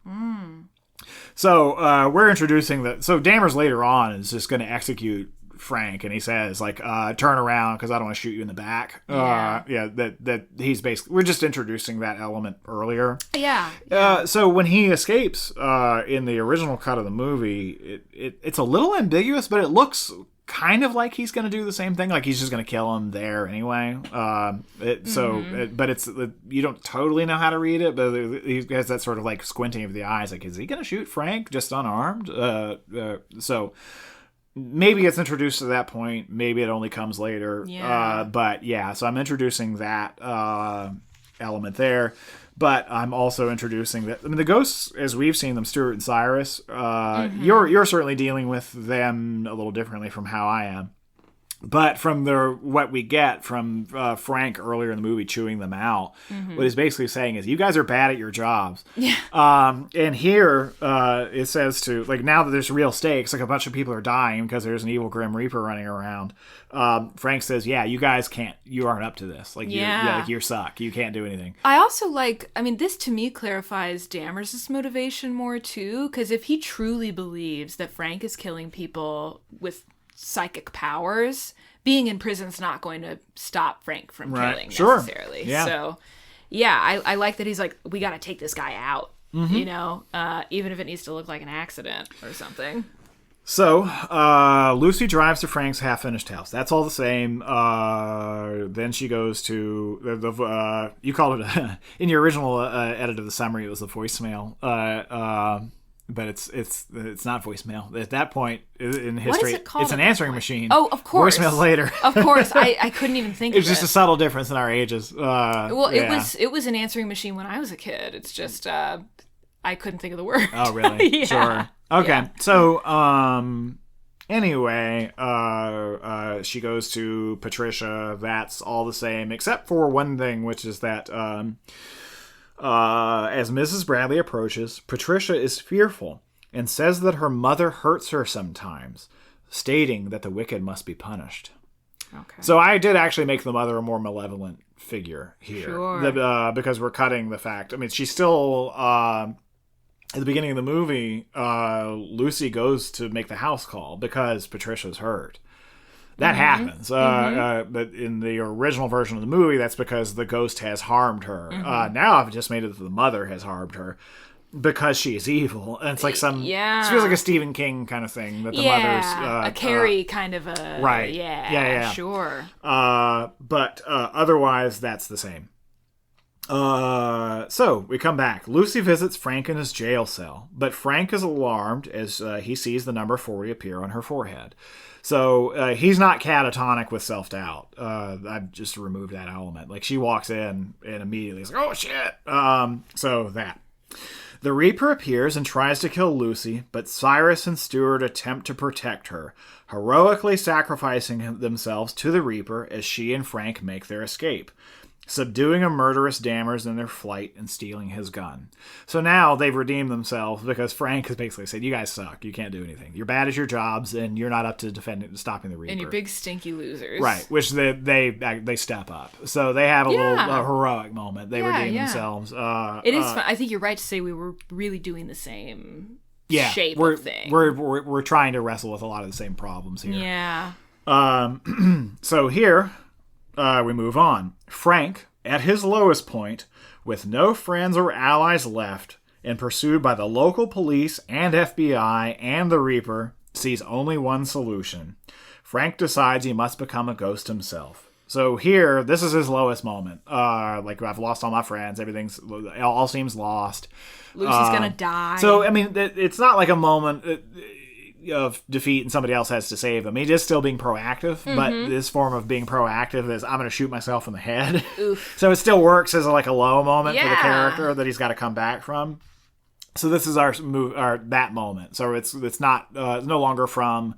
So we're introducing that. So Dammers later on is just going to execute Frank, and he says like, "Turn around, because I don't want to shoot you in the back." That he's basically, we're just introducing that element earlier. So when he escapes in the original cut of the movie, it's a little ambiguous, but it looks kind of like he's going to do the same thing, like he's just going to kill him there anyway. But it's, you don't totally know how to read it, but he has that sort of like squinting of the eyes, like, is he going to shoot Frank just unarmed? So maybe it's introduced to that point, maybe it only comes later. So I'm introducing that element there. But I'm also introducing that. I mean, the ghosts, as we've seen them, Stuart and Cyrus, you're certainly dealing with them a little differently from how I am. But from what we get from Frank earlier in the movie chewing them out, what he's basically saying is, you guys are bad at your jobs. And here it says to, like, now that there's real stakes, like a bunch of people are dying because there's an evil Grim Reaper running around. Frank says, yeah, you guys you aren't up to this. Like, you suck. You can't do anything. I also this to me clarifies Dammers' motivation more too, because if he truly believes that Frank is killing people with psychic powers, being in prison's not going to stop Frank from killing necessarily. So I like that he's like, we got to take this guy out, even if it needs to look like an accident or something. So Lucy drives to Frank's half-finished house. That's all the same. Then she goes to the you called it in your original edit of the summary, it was the voicemail. But it's not voicemail. At that point in history, what is it called? It's an answering machine. Oh, of course. Voicemail later. Of course. I couldn't even think of it. It's just a subtle difference in our ages. It was an answering machine when I was a kid. It's just I couldn't think of the word. Oh, really? Sure. Okay. Yeah. So anyway, she goes to Patricia. That's all the same, except for one thing, which is that as Mrs. Bradley approaches, Patricia is fearful and says that her mother hurts her sometimes, stating that the wicked must be punished. Okay. So I did actually make the mother a more malevolent figure here. Sure. Because we're cutting the fact. I mean, she's still... at the beginning of the movie, Lucy goes to make the house call because Patricia's hurt. That happens. But in the original version of the movie, that's because the ghost has harmed her. Now I've just made it that the mother has harmed her because she is evil. And it's like some... It feels like a Stephen King kind of thing. That the mother's... a Carrie kind of a... Right. Yeah. Sure. But otherwise, that's the same. So we come back. Lucy visits Frank in his jail cell, but Frank is alarmed as he sees the number 40 appear on her forehead. So he's not catatonic with self-doubt. I've just removed that element. Like, she walks in and immediately is like, oh shit. So that. The Reaper appears and tries to kill Lucy, but Cyrus and Stuart attempt to protect her, heroically sacrificing themselves to the Reaper as she and Frank make their escape, subduing a murderous Dammers in their flight and stealing his gun. So now they've redeemed themselves because Frank has basically said, you guys suck. You can't do anything. You're bad at your jobs and you're not up to stopping the Reaper. And you're big stinky losers. Right, which they step up. So they have a little heroic moment. They redeem themselves. It is fun. I think you're right to say we were really doing the same shape of thing. We're trying to wrestle with a lot of the same problems here. Yeah. So here... we move on. Frank, at his lowest point, with no friends or allies left, and pursued by the local police and FBI and the Reaper, sees only one solution. Frank decides he must become a ghost himself. So here, this is his lowest moment. Like, I've lost all my friends. All seems lost. Lucy's gonna die. So, I mean, it's not like a moment... of defeat and somebody else has to save him. He's just still being proactive, but this form of being proactive is, I'm going to shoot myself in the head. So it still works as a low moment for the character that he's got to come back from. So this is our that moment. So it's not no longer from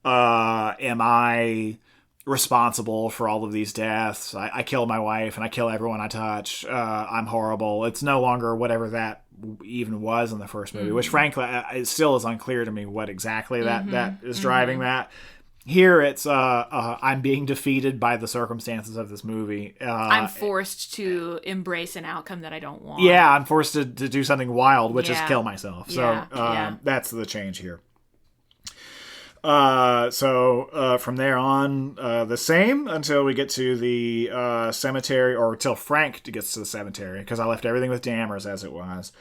am I responsible for all of these deaths? I kill my wife and I kill everyone I touch. I'm horrible. It's no longer whatever that even was in the first movie, which frankly it still is unclear to me what exactly that is driving that. Here it's I'm being defeated by the circumstances of this movie. I'm forced to embrace an outcome that I don't want. Yeah, I'm forced to do something wild, which is kill myself. So that's the change here. From there on, the same until we get to the cemetery, or till Frank gets to the cemetery, because I left everything with Dammers as it was.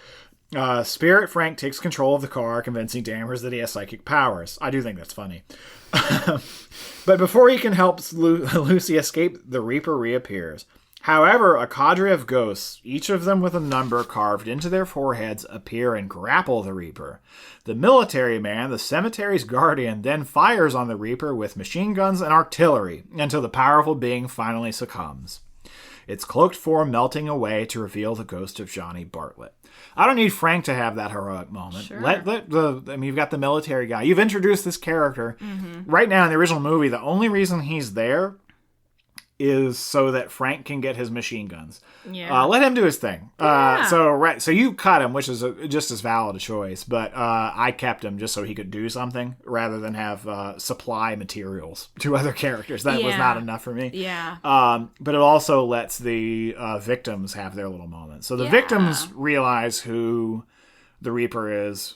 Spirit Frank takes control of the car, convincing Dammers that he has psychic powers. I do think that's funny. But before he can help Lucy escape, the Reaper reappears. However, a cadre of ghosts, each of them with a number carved into their foreheads, appear and grapple the Reaper. The military man, the cemetery's guardian, then fires on the Reaper with machine guns and artillery until the powerful being finally succumbs. Its cloaked form melting away to reveal the ghost of Johnny Bartlett. I don't need Frank to have that heroic moment. Sure. You've got the military guy. You've introduced this character. Mm-hmm. Right now in the original movie, the only reason he's there is so that Frank can get his machine guns. Yeah. Let him do his thing. Yeah. So you cut him, which is just as valid a choice, but I kept him just so he could do something rather than have supply materials to other characters. That was not enough for me. Yeah. But it also lets the victims have their little moment. So the victims realize who the Reaper is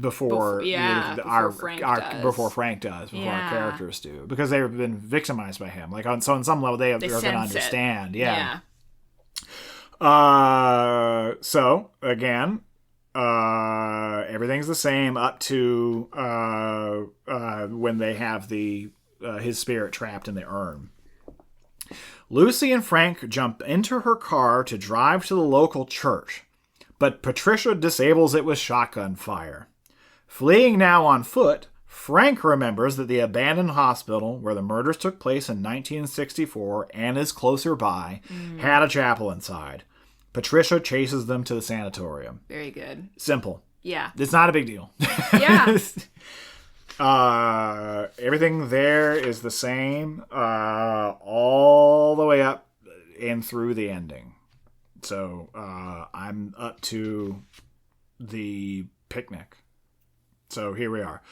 before Frank does, before our characters do, because they've been victimized by him. Like on some level, they are going to understand. Yeah. So again, everything's the same up to when they have his spirit trapped in the urn. Lucy and Frank jump into her car to drive to the local church, but Patricia disables it with shotgun fire. Fleeing now on foot, Frank remembers that the abandoned hospital where the murders took place in 1964 and is closer by had a chapel inside. Patricia chases them to the sanatorium. Very good. Simple. Yeah. It's not a big deal. Yeah. Everything there is the same all the way up and through the ending. So I'm up to the picnic. So here we are.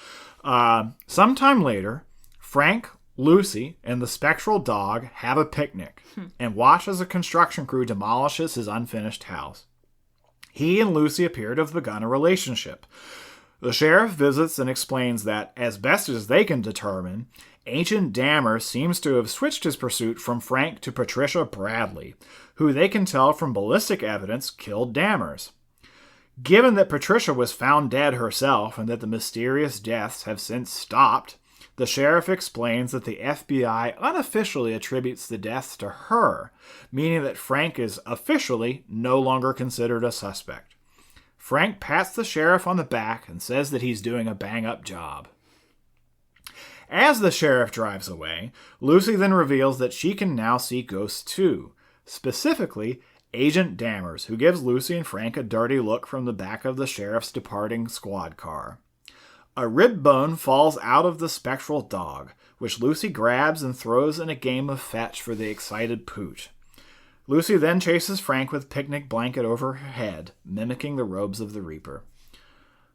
Sometime later, Frank, Lucy, and the spectral dog have a picnic and watch as a construction crew demolishes his unfinished house. He and Lucy appear to have begun a relationship. The sheriff visits and explains that, as best as they can determine, Agent Dammer seems to have switched his pursuit from Frank to Patricia Bradley, who they can tell from ballistic evidence killed Dammers. Given that Patricia was found dead herself and that the mysterious deaths have since stopped, the sheriff explains that the FBI unofficially attributes the deaths to her, meaning that Frank is officially no longer considered a suspect. Frank pats the sheriff on the back and says that he's doing a bang-up job. As the sheriff drives away, Lucy then reveals that she can now see ghosts too, specifically Agent Dammers, who gives Lucy and Frank a dirty look from the back of the sheriff's departing squad car. A rib bone falls out of the spectral dog, which Lucy grabs and throws in a game of fetch for the excited Pooch. Lucy then chases Frank with a picnic blanket over her head, mimicking the robes of the Reaper.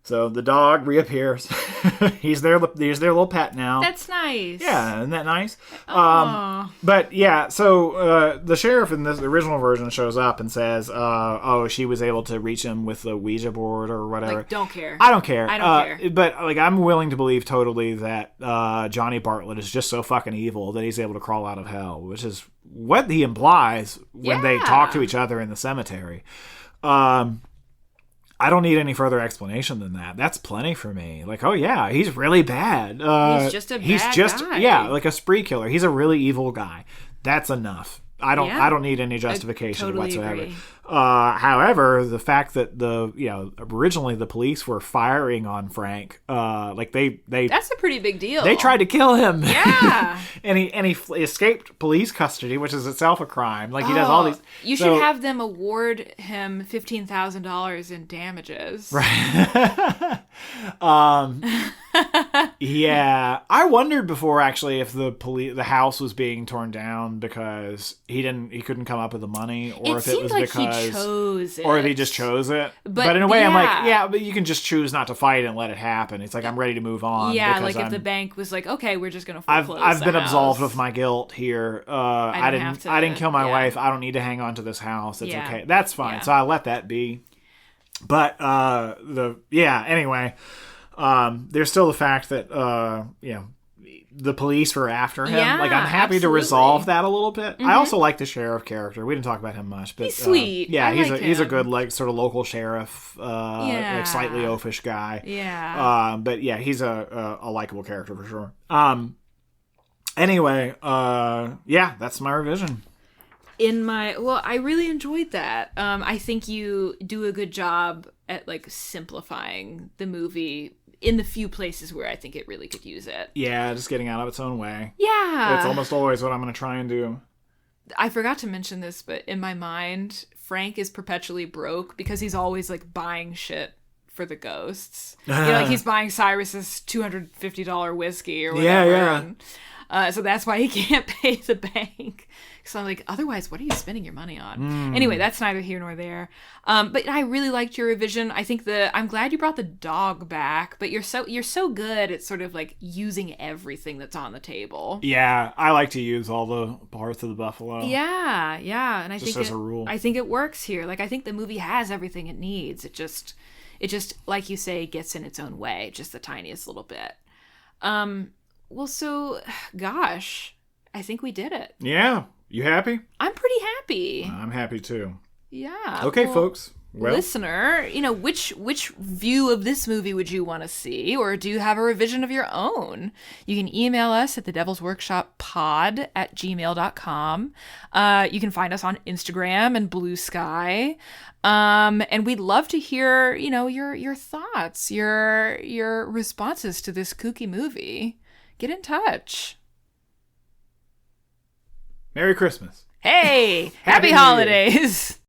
So the dog reappears. He's their little pet now. That's nice. Yeah, isn't that nice? But yeah, so the sheriff in this original version shows up and says, she was able to reach him with the Ouija board or whatever. Like, don't care. I don't care. I don't care. But like, I'm willing to believe totally that Johnny Bartlett is just so fucking evil that he's able to crawl out of hell, which is what he implies when they talk to each other in the cemetery. I don't need any further explanation than that. That's plenty for me. Like, oh yeah, he's really bad. He's just a bad guy. Yeah, like a spree killer. He's a really evil guy. That's enough. I don't need any justification whatsoever. Agree. However, the fact that originally the police were firing on Frank, that's a pretty big deal. They tried to kill him. Yeah. and he escaped police custody, which is itself a crime. Like he does all these. You should have them award him $15,000 in damages. Right. Yeah, I wondered before actually if the house was being torn down because he couldn't come up with the money, or if it was because he chose it, or if he just chose it. But in a way, I'm like, but you can just choose not to fight and let it happen. It's like I'm ready to move on. Yeah, like if the bank was like, okay, we're just gonna foreclose. I've been absolved of my guilt here. I didn't kill my wife. I don't need to hang on to this house. It's okay. That's fine. Yeah. So I let that be. But anyway. There's still the fact that, the police were after him. Yeah, like, I'm happy absolutely. to resolve that a little bit. I also like the sheriff character. We didn't talk about him much, but He's sweet. yeah, I like he's a him. good, like, sort of local sheriff, like, slightly oafish guy. Yeah. But yeah, he's a likable character for sure. Anyway, yeah, that's my revision. I really enjoyed that. I think you do a good job at like simplifying the movie in the few places where I think it really could use it. Yeah, just getting out of its own way. Yeah. It's almost always what I'm going to try and do. I forgot to mention this, but in my mind, Frank is perpetually broke because he's always like buying shit for the ghosts. Like he's buying Cyrus's $250 whiskey or whatever. Yeah. And, so that's why he can't pay the bank. So I'm like, otherwise, what are you spending your money on? Anyway, that's neither here nor there. But I really liked your revision. I think I'm glad you brought the dog back, but you're so good at sort of like using everything that's on the table. Yeah, I like to use all the parts of the buffalo. Yeah, and I Just think as a rule. I think it works here. Like I think the movie has everything it needs. It just like you say gets in its own way, just the tiniest little bit. Well, so gosh, I think we did it. Yeah. You happy? I'm pretty happy. I'm happy too. Yeah. Okay, well, folks. Well, listener, which view of this movie would you want to see, or do you have a revision of your own? You can email us at thedevilsworkshoppod@gmail.com. You can find us on Instagram and Blue Sky. And we'd love to hear, your thoughts, your responses to this kooky movie. Get in touch. Merry Christmas. Hey, happy Happy New Year. holidays.